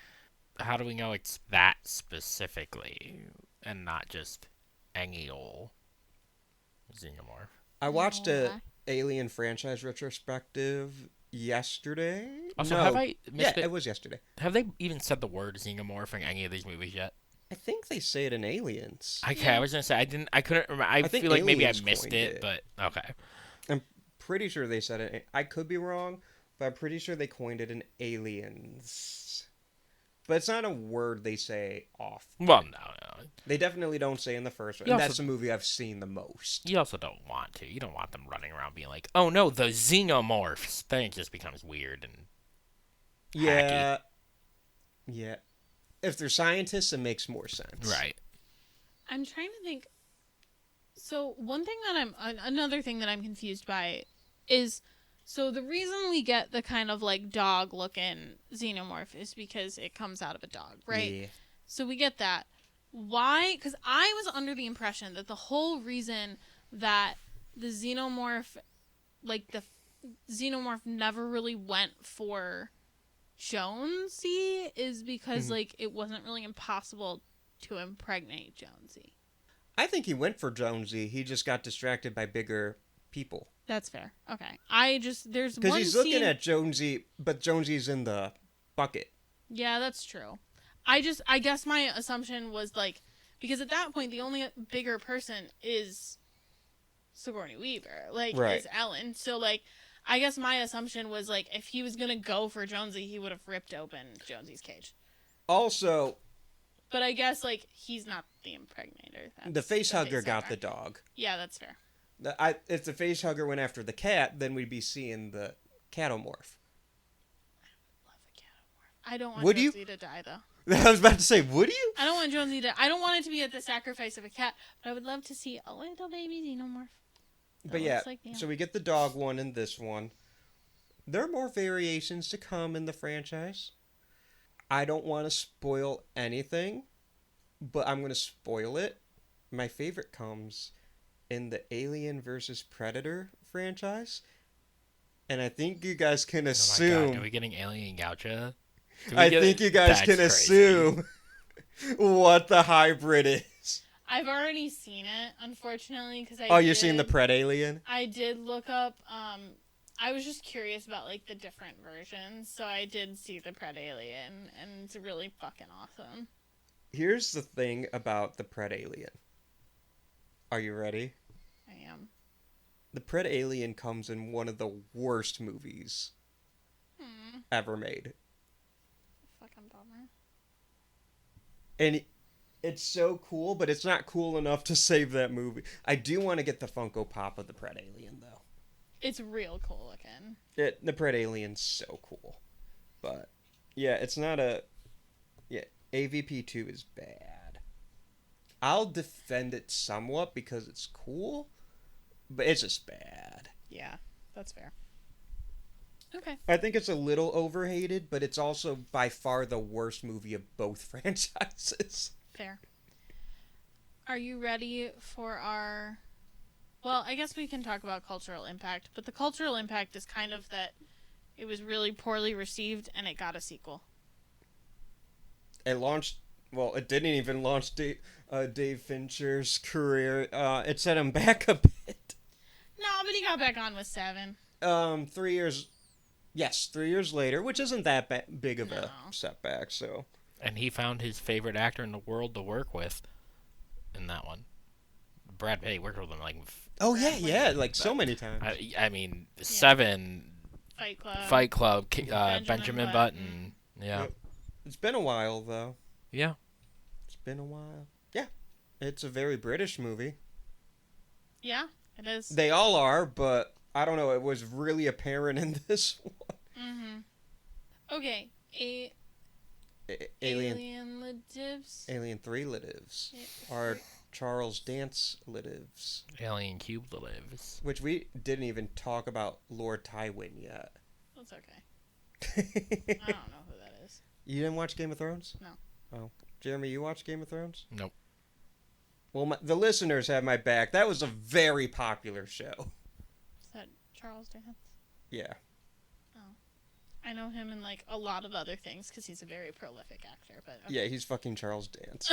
how do we know it's that specifically and not just any old xenomorph? I watched No, a Alien franchise retrospective yesterday. Also, no, have I missed it it? was yesterday. Have they even said the word xenomorph in any of these movies yet? I think they say it in Aliens. Okay, I was gonna say I couldn't remember. I think feel like maybe I Aliens missed coined it, it. but okay. I'm pretty sure they said it. I could be wrong, but I'm pretty sure they coined it in Aliens. But it's not a word they say often. Well, no. They definitely don't say in the first one. You And also- that's the movie I've seen the most. You also don't want to. You don't want them running around being like, "Oh no, the xenomorphs." Then it just becomes weird and Yeah. Yeah. If they're scientists, it makes more sense. right. I'm trying to think. So another thing that I'm confused by is, so the reason we get the kind of like dog looking xenomorph is because it comes out of a dog, right? Yeah. So we get that. Why? Because I was under the impression that the whole reason that the xenomorph, like the xenomorph never really went for Jonesy is because like it wasn't really impossible to impregnate Jonesy. I think he went for Jonesy. He just got distracted by bigger people. That's fair. Okay. There's Because one he's looking scene- at Jonesy, but Jonesy's in the bucket. Yeah, that's true. I guess my assumption was like, because at that point the only bigger person is Sigourney Weaver, like Right. is Ellen. So like, I guess my assumption was like, if he was gonna go for Jonesy, he would have ripped open Jonesy's cage. Also, But I guess like he's not the impregnator. the That's facehugger got facehugger. the dog. Yeah, that's fair. If the facehugger went after the cat, then we'd be seeing the catomorph. Love a cat. I don't want Would you? Jonesy to die though. I was about to say, would you? I don't want Jonesy to. I don't want it to be at the sacrifice of a cat. But I would love to see a little baby xenomorph. that But yeah, looks like, so we get the dog one in this one. There are more variations to come in the franchise. I don't want to spoil anything, but I'm going to spoil it. My favorite comes in the Alien versus Predator franchise. And I think you guys can Oh my assume. god, are we getting Alien Goucha? I think you guys That's can crazy. assume what the hybrid is. I've already seen it, unfortunately, because Oh, you're seeing the Pred Alien? I did look up. I was just curious about like the different versions, so I did see the Pred Alien, and it's really fucking awesome. Here's the thing about the Pred Alien. Are you ready? I am. The Pred Alien comes in one of the worst movies ever made. Fucking bummer. And it's so cool, but it's not cool enough to save that movie. I do want to get the Funko Pop of the Pred Alien, though. It's real cool looking. The Pred Alien's so cool. But, yeah, it's not a... Yeah, AVP2 is bad. I'll defend it somewhat because it's cool, but it's just bad. Yeah, that's fair. Okay. I think it's a little overhated, but it's also by far the worst movie of both franchises. Fair. Are you ready for our... Well, I guess we can talk about cultural impact, but the cultural impact is kind of that it was really poorly received and it got a sequel. It launched... Well, it didn't even launch Dave Fincher's career. It set him back a bit. No, but he got back on with 7. 3 years... Yes, 3 years later, which isn't that big of a No. setback, so... And he found his favorite actor in the world to work with in that one. Brad Pitt worked with him like... Oh, yeah, like so many times. I mean, 7, Fight Club. Fight Club, Benjamin Button. Yeah. Yep. It's been a while, though. Yeah. It's been a while. Yeah. It's a very British movie. Yeah, it is. They all are, but I don't know. It was really apparent in this one. Okay, Alien Lives. Alien 3 lives. Are Charles Dance lives. Alien Cube lives. Which we didn't even talk about Lord Tywin yet. That's okay. I don't know who that is. You didn't watch Game of Thrones? No. Oh. Jeremy, you watch Game of Thrones? Nope. Well, the listeners have my back. That was a very popular show. Is that Charles Dance? Yeah. I know him in like a lot of other things because he's a very prolific actor. But okay. Yeah, he's fucking Charles Dance.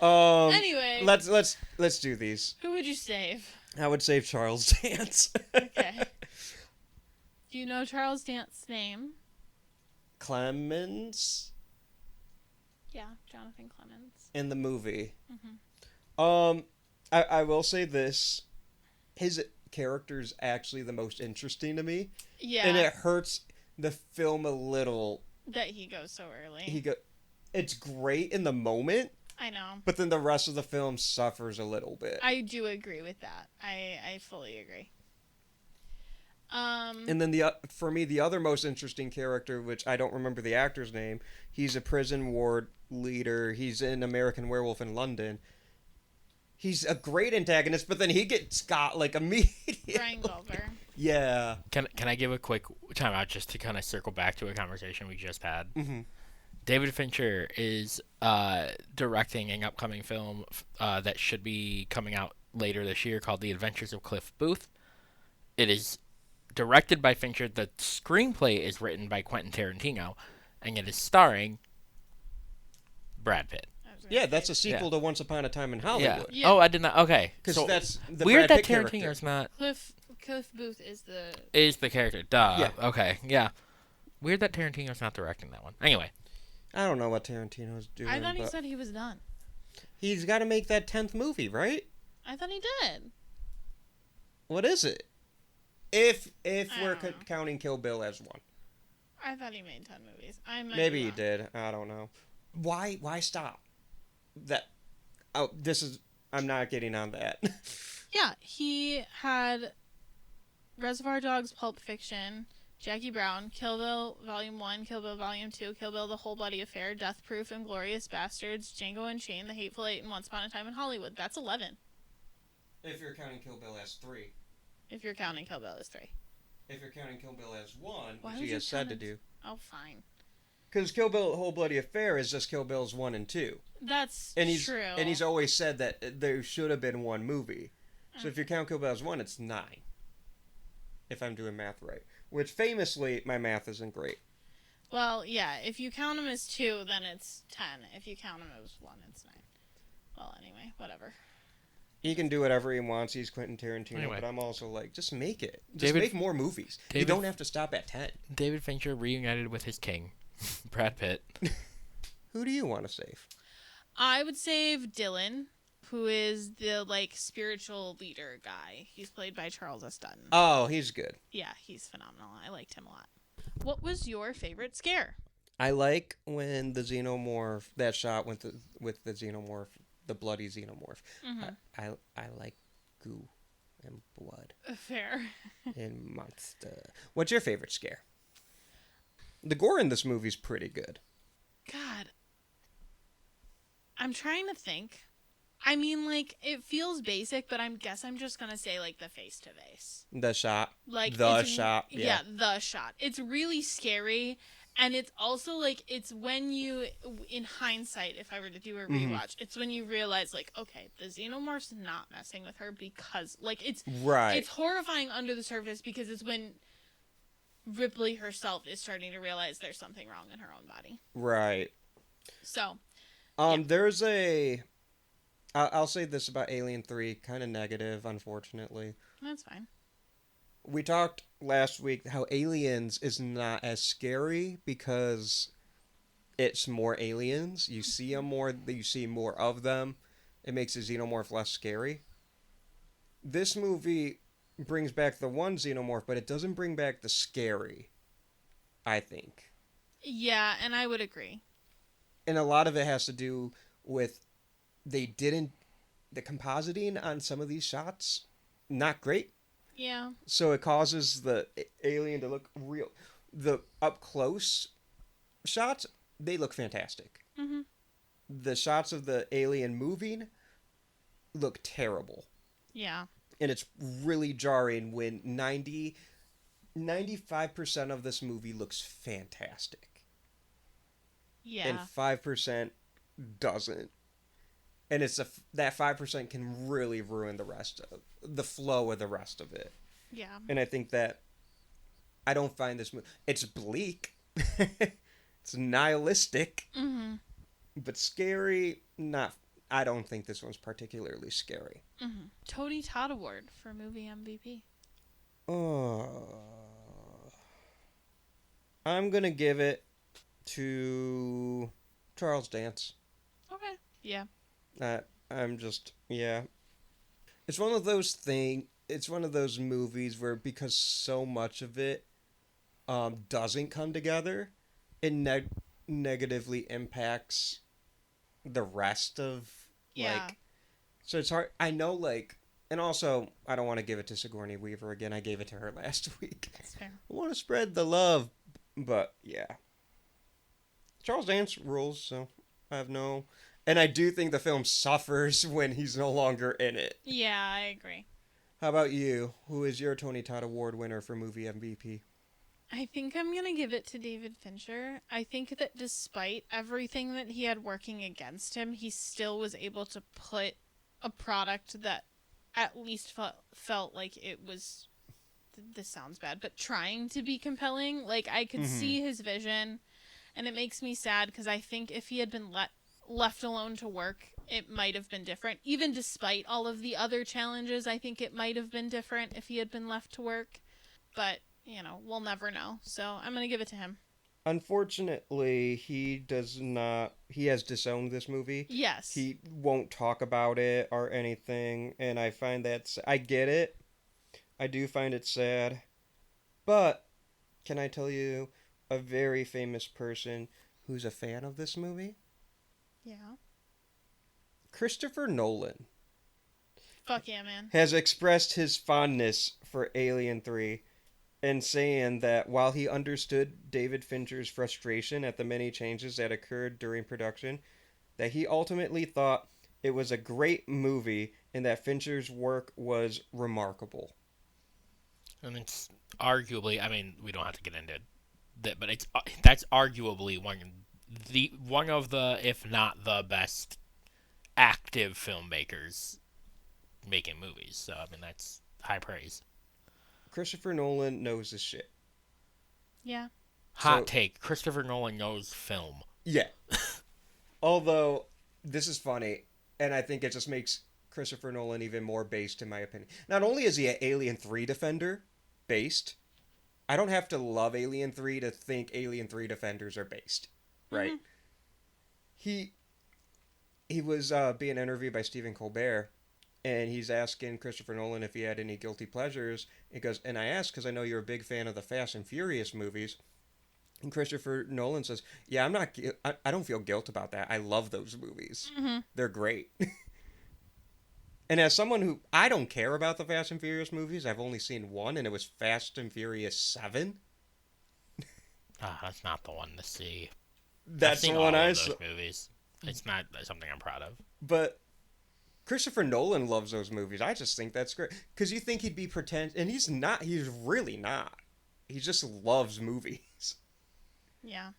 Anyway, let's do these. who would you save? I would save Charles Dance. Okay. Do you know Charles Dance's name? Clemens Yeah, Jonathan Clemens. in the movie. Mm-hmm. I will say this: his character's actually the most interesting to me, Yeah. and it hurts the film a little. That he goes so early. It's great in the moment, I know. but then the rest of the film suffers a little bit. I do agree with that. I fully agree. And then for me, the other most interesting character, which I don't remember the actor's name, he's a prison ward leader. He's in American Werewolf in London. He's a great antagonist, but then he gets got like immediately. Brian Glover. Yeah. Can I give a quick time out just to kind of circle back to a conversation we just had? Mm-hmm. David Fincher is directing an upcoming film that should be coming out later this year called The Adventures of Cliff Booth. It is directed by Fincher. The screenplay is written by Quentin Tarantino, and it is starring Brad Pitt. Yeah, that's a sequel to Once Upon a Time in Hollywood. Yeah. Oh, I did not. Okay. Because So, that's the weird Brad that Pitt Tarantino's character. not Cliff Booth is the. is the character. Duh. Yeah. Okay. Yeah. Weird that Tarantino's not directing that one. Anyway. I don't know what Tarantino's doing. I thought he but said he was done. he's got to make that 10th movie, right? I thought he did. What is it? If I we're don't know. counting Kill Bill as one. I thought he made 10 movies. I might Maybe be he wrong. did. I don't know. Why stop? I'm not getting on that. Yeah, he had Reservoir Dogs, Pulp Fiction, Jackie Brown, Kill Bill Volume 1, Kill Bill Volume 2, Kill Bill The Whole Bloody Affair, Death Proof, Inglourious Bastards, Django Unchained, The Hateful Eight, and Once Upon a Time in Hollywood. That's 11, If you're counting Kill Bill as 3. if you're counting Kill Bill as 3. If you're counting Kill Bill as 1, Why which would he you has said to count do. Oh, fine. Because Kill Bill Whole Bloody Affair is just Kill Bill's 1 and 2. That's And he's true. And he's always said that there should have been one movie. So if you count Kill Bill as 1, it's 9. If I'm doing math right. Which famously, my math isn't great. Well, yeah, if you count him as 2, then it's 10. If you count him as 1, it's 9. Well, anyway, whatever. He can do whatever he wants. He's Quentin Tarantino. Anyway. But I'm also like, just make it. Just David- make more movies. You David- don't have to stop at 10. David Fincher reunited with his king, Brad Pitt. Who do you want to save? I would save Dylan, who is the, like, spiritual leader guy. He's played by Charles S. Dutton. Oh, he's good. Yeah, he's phenomenal. I liked him a lot. What was your favorite scare? I like when the xenomorph, that shot with the xenomorph, the bloody xenomorph. Mhm. I like goo and blood Fair. and monster. What's your favorite scare? The gore in this movie's pretty good. God. I'm trying to think. I mean, like, it feels basic, but I'm just gonna say, like, the face-to-face. The shot. Like, The it's- shot. Yeah. the shot. It's really scary, and it's also, like, it's when you, in hindsight, if I were to do a Mm-hmm. rewatch, it's when you realize, like, okay, the xenomorph's not messing with her because, like, it's Right. it's horrifying under the surface because it's when Ripley herself is starting to realize there's something wrong in her own body. Right. So, There's a... I'll say this about Alien 3, kind of negative, unfortunately. that's fine. We talked last week how Aliens is not as scary because it's more aliens. You see them more, you see more of them. It makes the xenomorph less scary. This movie brings back the one xenomorph, but it doesn't bring back the scary, I think. Yeah, and I would agree. And a lot of it has to do with the compositing on some of these shots, not great. Yeah. So it causes the alien to look real. The up close shots, they look fantastic. Mm-hmm. The shots of the alien moving look terrible. Yeah. And it's really jarring when 95% of this movie looks fantastic. Yeah. And 5% doesn't. And it's that 5% can really ruin the rest of the flow of the rest of it. Yeah. And I think that I don't find this movie. It's bleak. It's nihilistic. Mm-hmm. But scary, not. I don't think this one's particularly scary. Mm-hmm. Tony Todd Award for movie MVP. I'm going to give it to Charles Dance. Okay. Yeah. I'm just, yeah. It's one of those it's one of those movies where because so much of it doesn't come together, it negatively impacts the rest of, Yeah. so it's hard. I know, and also, I don't want to give it to Sigourney Weaver again. I gave it to her last week. That's fair. I want to spread the love, but yeah. Charles Dance rules, so I have no... And I do think the film suffers when he's no longer in it. Yeah, I agree. How about you? Who is your Tony Todd Award winner for movie MVP? I think I'm going to give it to David Fincher. I think that despite everything that he had working against him, he still was able to put a product that at least felt like it was, this sounds bad, but trying to be compelling. Like, I could see his vision, and it makes me sad because I think if he had been left alone to work, it might have been different. Even despite all of the other challenges, I think it might have been different if he had been left to work. But, you know, we'll never know. So I'm going to give it to him. Unfortunately, he has disowned this movie. Yes. He won't talk about it or anything, and I find that... I get it. I do find it sad. But, can I tell you a very famous person who's a fan of this movie? Yeah. Christopher Nolan. Fuck yeah, man. Has expressed his fondness for Alien 3 and saying that while he understood David Fincher's frustration at the many changes that occurred during production, that he ultimately thought it was a great movie and that Fincher's work was remarkable. And it's arguably, I mean, we don't have to get into that, but that's arguably one of the, if not the best active filmmakers making movies. So, I mean, that's high praise. Christopher Nolan knows his shit. Yeah. Hot take. Christopher Nolan knows film. Yeah. Although, this is funny, and I think it just makes Christopher Nolan even more based, in my opinion. Not only is he an Alien 3 defender, based, I don't have to love Alien 3 to think Alien 3 defenders are based. Right? Mm-hmm. He was being interviewed by Stephen Colbert, and he's asking Christopher Nolan if he had any guilty pleasures. He goes, and I asked because I know you're a big fan of the Fast and Furious movies. And Christopher Nolan says, yeah, I don't feel guilt about that. I love those movies. Mm-hmm. They're great. And as someone who, I don't care about the Fast and Furious movies, I've only seen one, and it was Fast and Furious 7. That's not the one to see. That's the one I saw. Movies. It's not something I'm proud of. But Christopher Nolan loves those movies. I just think that's great. Because you think he'd be pretend... And he's not. He's really not. He just loves movies. Yeah.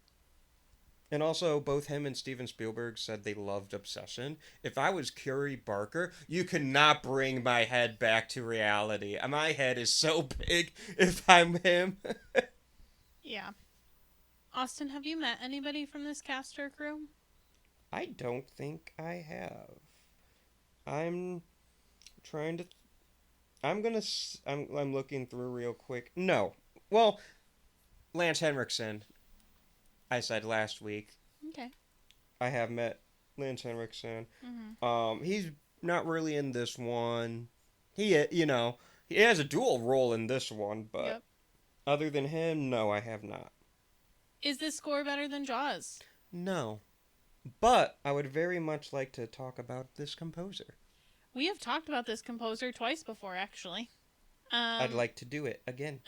And also, both him and Steven Spielberg said they loved Obsession. If I was Curry Barker, you could not bring my head back to reality. My head is so big if I'm him. Yeah. Austin, have you met anybody from this cast or crew? I don't think I have. I'm trying to... I'm looking through real quick. No. Well, Lance Henriksen, I said last week. Okay. I have met Lance Henriksen. Mm-hmm. He's not really in this one. He has a dual role in this one, but other than him, no, I have not. Is this score better than Jaws? No. But I would very much like to talk about this composer. We have talked about this composer twice before, actually. I'd like to do it again.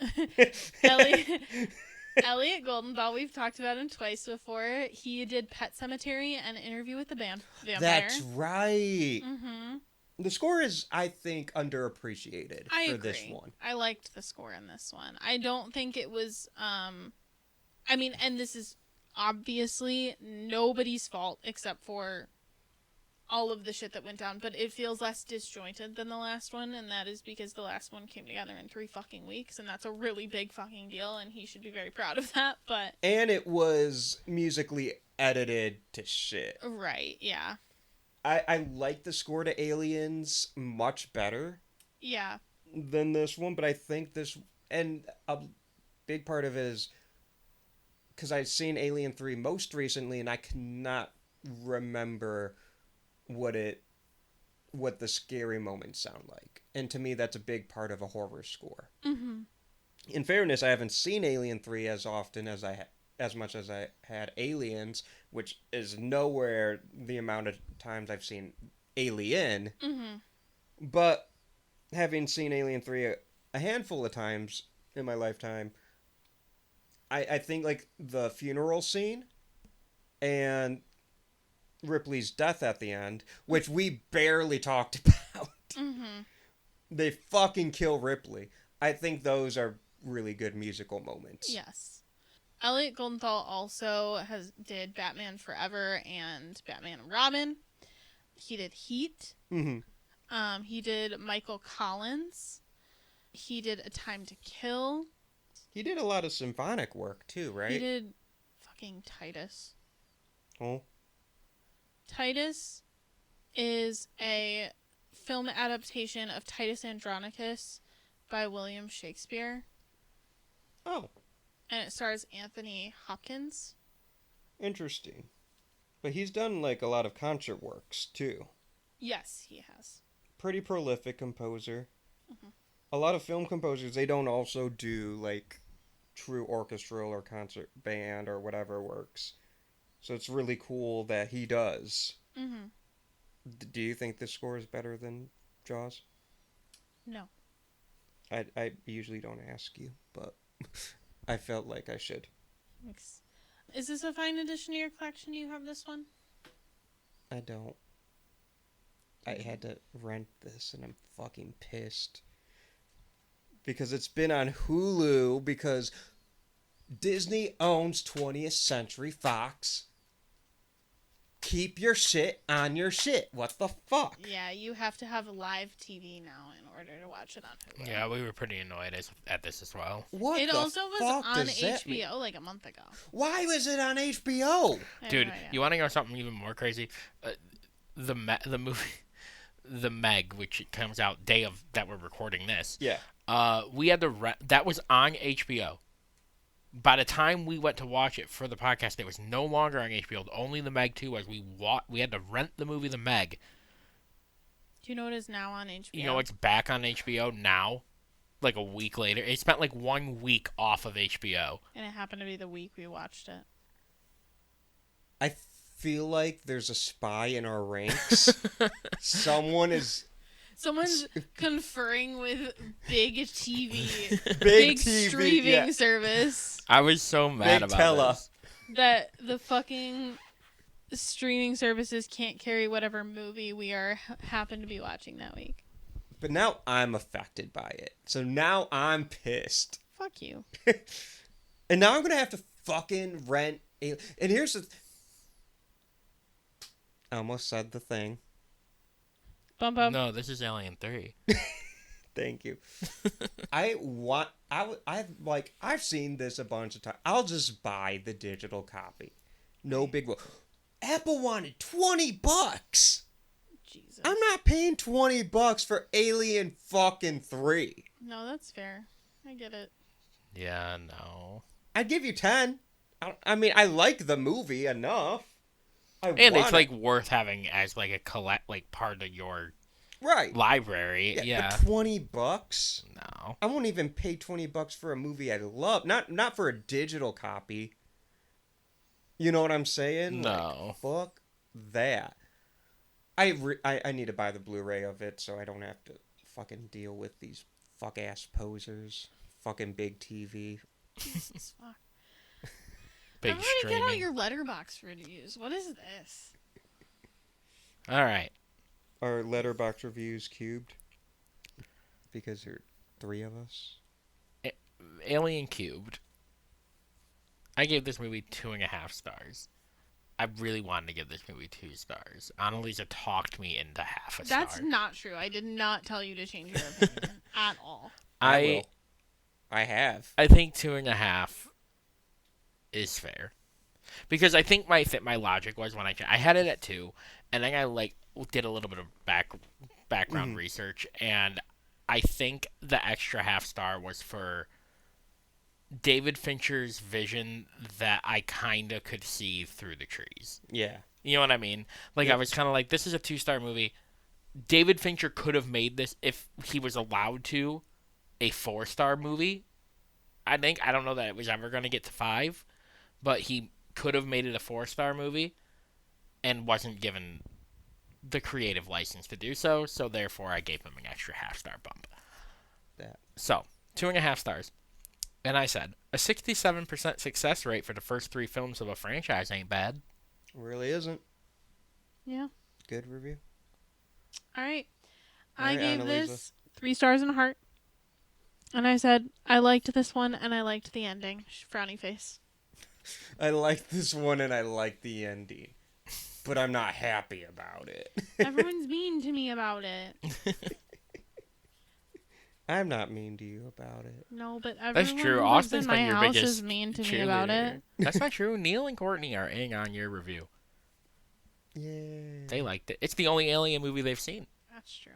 Elliot Goldenthal, we've talked about him twice before. He did Pet Sematary and Interview with the Vampire. That's right. Mm-hmm. The score is, I think, underappreciated for this one. I liked the score in this one. I don't think it was... and this is obviously nobody's fault except for all of the shit that went down, but it feels less disjointed than the last one, and that is because the last one came together in 3 fucking weeks, and that's a really big fucking deal, and he should be very proud of that, but... And it was musically edited to shit. Right, yeah. I like the score to Aliens much better Yeah. than this one, but I think this... And a big part of it is... Because I've seen Alien 3 most recently, and I cannot remember what the scary moments sound like. And to me, that's a big part of a horror score. Mm-hmm. In fairness, I haven't seen Alien 3 as often as as much as I had Aliens, which is nowhere the amount of times I've seen Alien. Mm-hmm. But having seen Alien 3 a handful of times in my lifetime, I think like the funeral scene and Ripley's death at the end, which we barely talked about. Mm-hmm. They fucking kill Ripley. I think those are really good musical moments. Yes. Elliot Goldenthal also did Batman Forever and Batman and Robin. He did Heat. Mm-hmm. He did Michael Collins. He did A Time to Kill. He did a lot of symphonic work too, right? He did fucking Titus. Oh. Titus is a film adaptation of Titus Andronicus by William Shakespeare. Oh. And it stars Anthony Hopkins. Interesting. But he's done like a lot of concert works too. Yes, he has. Pretty prolific composer. Mm-hmm. A lot of film composers, they don't also do like true orchestral or concert band or whatever works. So it's really cool that he does. Mm-hmm. Do you think this score is better than Jaws? No. I usually don't ask you, but I felt like I should. Thanks. Is this a fine addition to your collection? Do you have this one? I don't. I had to rent this and I'm fucking pissed. Because it's been on Hulu because Disney owns 20th Century Fox. Keep your shit on your shit. What the fuck? Yeah, you have to have live TV now in order to watch it on Hulu. Yeah, we were pretty annoyed at this as well. What It the also was fuck on does that mean? HBO like a month ago. Why was it on HBO? I have Dude, no idea. you want to know something even more crazy? The movie, The Meg, which comes out day of that we're recording this. Yeah. We had to that was on HBO. By the time we went to watch it for the podcast, it was no longer on HBO. Only The Meg 2 was. We had to rent the movie The Meg. Do you know it is now on HBO? You know it's back on HBO now, like a week later. It spent like 1 week off of HBO. And it happened to be the week we watched it. I feel like there's a spy in our ranks. Someone's conferring with Big TV, Big TV, streaming yeah. service. I was so mad Big about Tella. this. That the fucking streaming services can't carry whatever movie we happen to be watching that week. But now I'm affected by it. So now I'm pissed. Fuck you. And now I'm going to have to fucking rent. And here's the... I almost said the thing. Bum bum. No, this is Alien 3. Thank you. I've seen this a bunch of times. I'll just buy the digital copy. No big deal. Apple wanted $20. Jesus. I'm not paying $20 for Alien fucking 3. No, that's fair. I get it. Yeah, no. I'd give you 10. I mean, I like the movie enough. And it's like worth having as like a part of your right library. Yeah. But $20? No. I won't even pay $20 for a movie I love. Not for a digital copy. You know what I'm saying? No. Like, fuck that. I need to buy the Blu-ray of it so I don't have to fucking deal with these fuck ass posers. Fucking big TV. Jesus fuck. Big I'm ready to get out streaming. your Letterboxd reviews. What is this? All right. Our Letterboxd reviews cubed because there are 3 of us. Alien Cubed. I gave this movie 2.5 stars. I really wanted to give this movie 2 stars. Annalisa talked me into half a star. That's not true. I did not tell you to change your opinion at all. I will. I have. I think 2.5 is fair. Because I think my logic was when I had it at 2, and then I did a little bit of background research, and I think the extra half star was for David Fincher's vision that I kind of could see through the trees. Yeah. You know what I mean? Like, I was kind of like, this is a 2-star movie. David Fincher could have made this, if he was allowed to, a 4-star movie. I don't know that it was ever going to get to 5, but he could have made it a 4-star movie and wasn't given the creative license to do so, so therefore I gave him an extra half-star bump. So, 2.5 stars. And I said, a 67% success rate for the first 3 films of a franchise ain't bad. Really isn't. Yeah. Good review. All right. All I right, gave Annalisa. this 3 stars and a heart. And I said, I liked this one and I liked the ending. Frowny face. I like this one and I like the ending. But I'm not happy about it. Everyone's mean to me about it. I'm not mean to you about it. No, but everyone That's true. who lives Austin's in my been your house biggest is mean to me about it. That's not true. Neil and Courtney are in on your review. Yeah. They liked it. It's the only Alien movie they've seen. That's true.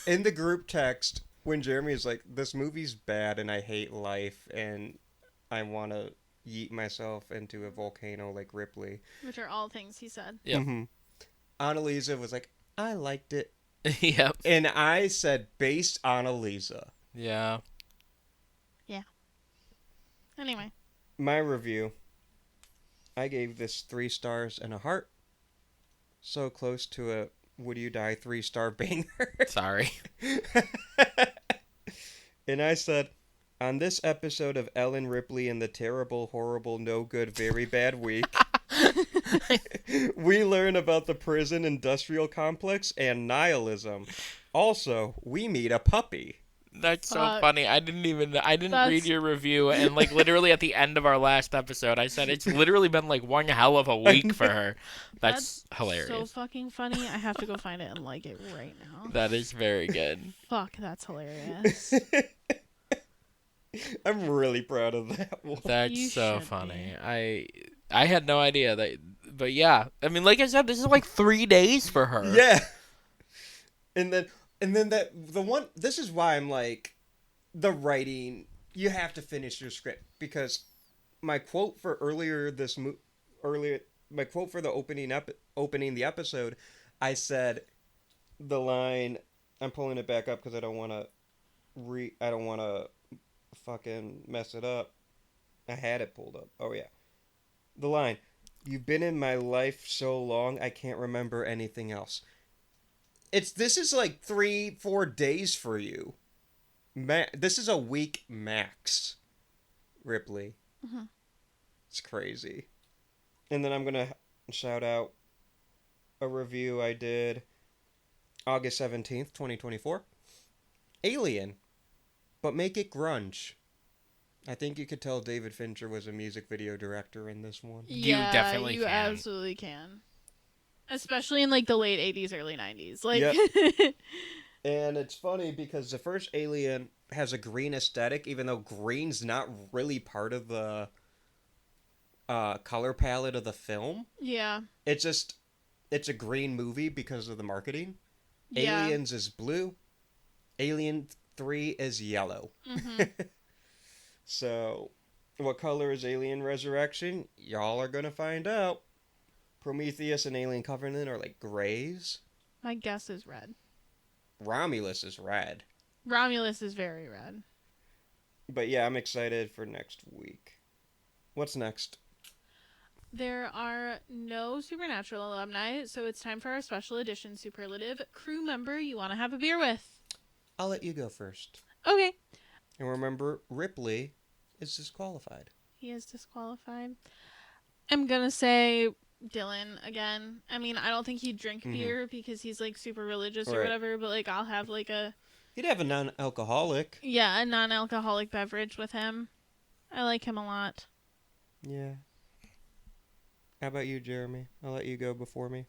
In the group text, when Jeremy is like, this movie's bad and I hate life and I want to yeet myself into a volcano like Ripley. Which are all things he said. Yep. Mm-hmm. Annalisa was like, I liked it. Yep. And I said, based Annalisa. Yeah. Anyway. My review, I gave this 3 stars and a heart. So close to a would you die 3-star banger. Sorry. And I said, on this episode of Ellen Ripley and the Terrible, Horrible, No Good, Very Bad Week, we learn about the prison industrial complex and nihilism. Also, we meet a puppy. That's so funny. I didn't read your review, and like literally at the end of our last episode, I said it's literally been like one hell of a week for her. That's hilarious. So fucking funny. I have to go find it and like it right now. That is very good. Fuck, that's hilarious. I'm really proud of that one. That's You so should funny. be. I had no idea that, but yeah. I mean, like I said, this is like 3 days for her. Yeah. And then this is why I'm like, the writing, you have to finish your script, because my quote for my quote for the opening the episode, I said the line, I'm pulling it back up because I don't want to fucking mess it up. I had it pulled up. Oh yeah. The line, you've been in my life so long, I can't remember anything else. This is like 3-4 days for you. This is a week max, Ripley. Mm-hmm. It's crazy. And then I'm going to shout out a review I did August 17th, 2024. Alien, but make it grunge. I think you could tell David Fincher was a music video director in this one. Yeah, definitely you can. absolutely can. Especially in like the late 80s, early 90s. Like Yep. And it's funny because the first Alien has a green aesthetic, even though green's not really part of the color palette of the film. Yeah. It's a green movie because of the marketing. Yeah. Aliens is blue. Alien 3 is yellow. Mm-hmm. So, what color is Alien Resurrection? Y'all are gonna find out. Prometheus and Alien Covenant are like grays. My guess is red. Romulus is red. Romulus is very red. But yeah, I'm excited for next week. What's next? There are no Supernatural alumni, so it's time for our special edition superlative crew member you want to have a beer with. I'll let you go first. Okay. And remember, Ripley is disqualified. He is disqualified. I'm going to say Dylan again. I mean, I don't think he'd drink beer because he's like super religious or Right. whatever, but like I'll have like He'd have a non-alcoholic. a non-alcoholic beverage with him. I like him a lot. Yeah. How about you, Jeremy? I'll let you go before me.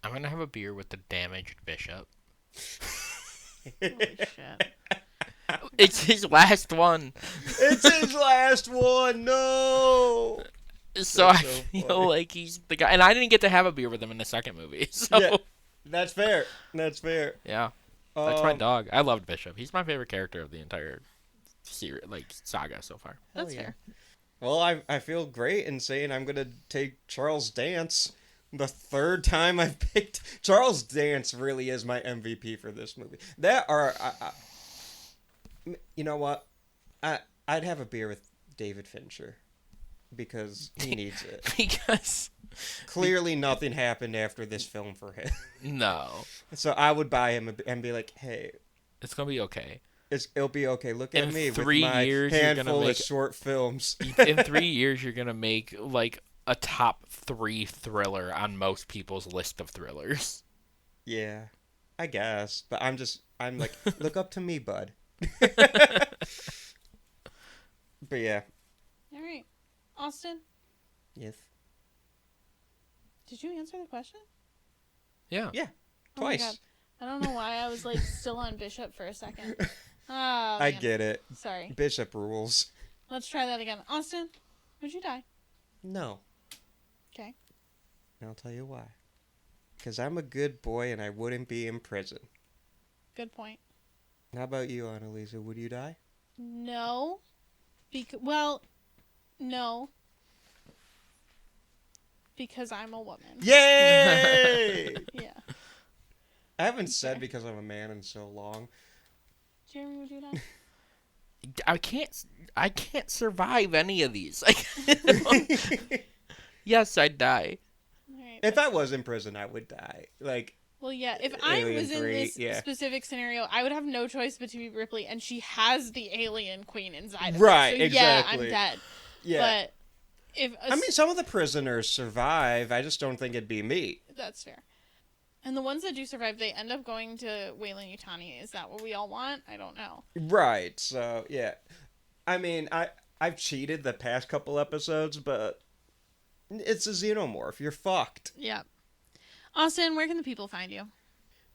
I'm gonna have a beer with the damaged bishop. Holy shit. It's his last one. It's his last one. No. So That's I so feel funny. like he's the guy. And I didn't get to have a beer with him in the second movie. So Yeah. That's fair. That's fair. yeah, that's my Um, dog. I loved Bishop. He's my favorite character of the entire saga so far. hell That's yeah. fair. Well, I feel great in saying I'm gonna take Charles Dance. The third time I've picked Charles Dance really is my MVP for this movie. You know what? I'd have a beer with David Fincher because he needs it. Because Clearly, nothing happened after this film for him. no, So I would buy him and be like, "Hey, it's gonna be okay. it'll be okay. Look at In me 3 with my years, you're gonna handful of make- short films." In 3 years, you're gonna make like a top 3 thriller on most people's list of thrillers. Yeah, I guess. But I'm like, look up to me, bud. But yeah. All right. Austin, Yes. did you answer the question? Yeah. Yeah. Oh my Twice. God. I don't know why I was like still on Bishop for a second. Oh, I man. get it. Sorry. Bishop rules. Let's try that again. Austin, would you die? No. Okay. And I'll tell you why. Because I'm a good boy and I wouldn't be in prison. Good point. How about you, Annalisa? Would you die? No. No. Because I'm a woman. Yay! Yeah. I haven't said because I'm a man in so long. Jeremy, would you die? I can't survive any of these. Yes, I'd die. All right. If I was in prison, I would die. Like, Well, yeah, if I Alien was in 3, this yeah. specific scenario, I would have no choice but to be Ripley, and she has the alien queen inside of Right, her. So, exactly. Yeah, I'm dead. yeah. But if I mean, some of the prisoners survive. I just don't think it'd be me. that's fair. And the ones that do survive, they end up going to Weyland-Yutani. Is that what we all want? I don't know. Right. So, yeah. I mean, I've cheated the past couple episodes, but it's a xenomorph. You're fucked. Yeah. Austin, where can the people find you?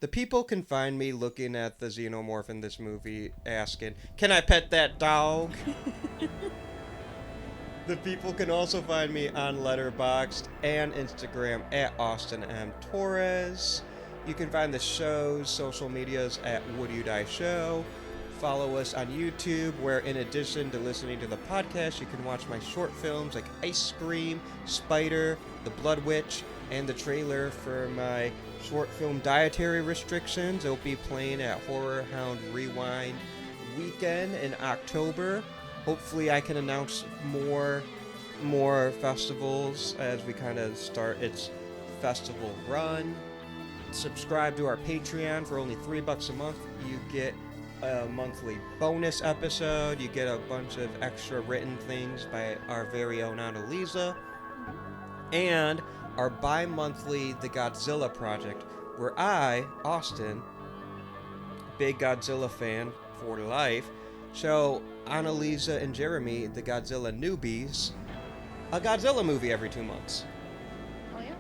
The people can find me looking at the xenomorph in this movie, asking, "Can I pet that dog?" The people can also find me on Letterboxd and Instagram at Austin M. Torres. You can find the show's social medias at Would You Die Show. Follow us on YouTube, where in addition to listening to the podcast, you can watch my short films like Ice Cream, Spider, The Blood Witch, and the trailer for my short film Dietary Restrictions. It'll be playing at Horror Hound Rewind weekend in October. Hopefully I can announce more festivals as we kind of start its festival run. Subscribe to our Patreon for only $3 a month. You get a monthly bonus episode. You get a bunch of extra written things by our very own Annalisa. And our bi-monthly The Godzilla Project, where I, Austin, big Godzilla fan for life, show Annalisa and Jeremy, the Godzilla newbies, a Godzilla movie every 2 months. Oh, yeah.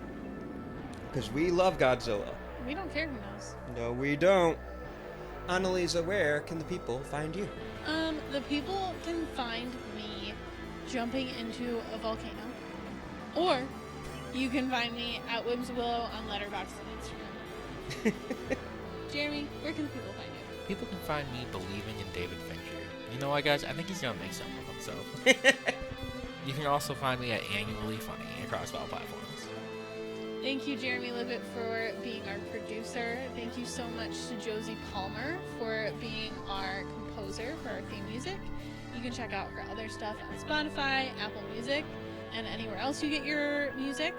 Because we love Godzilla. We don't care who knows. No, we don't. Annalisa, where can the people find you? The people can find me jumping into a volcano. Or you can find me at Whimswillow on Letterboxd and Instagram. Jeremy, where can the people find you? People can find me believing in David Fincher. You know what, guys? I think he's gonna make something of himself. You can also find me at Annually Funny across all platforms. Thank you, Jeremy Lippitt, for being our producer. Thank you so much to Josie Palmer for being our composer for our theme music. You can check out her other stuff on Spotify, Apple Music, and anywhere else you get your music.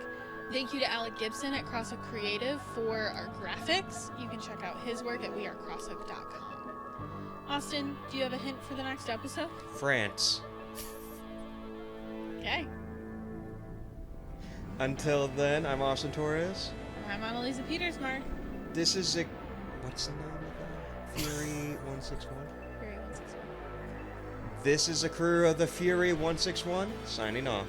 Thank you to Alec Gibson at Crosshook Creative for our graphics. You can check out his work at wearecrosshook.com. Austin, do you have a hint for the next episode? France. Okay. Until then, I'm Austin Torres. I'm Anneliese Petersmark. This is a... What's the name of that? Fury 161? Fury 161. This is a crew of the Fury 161 signing off.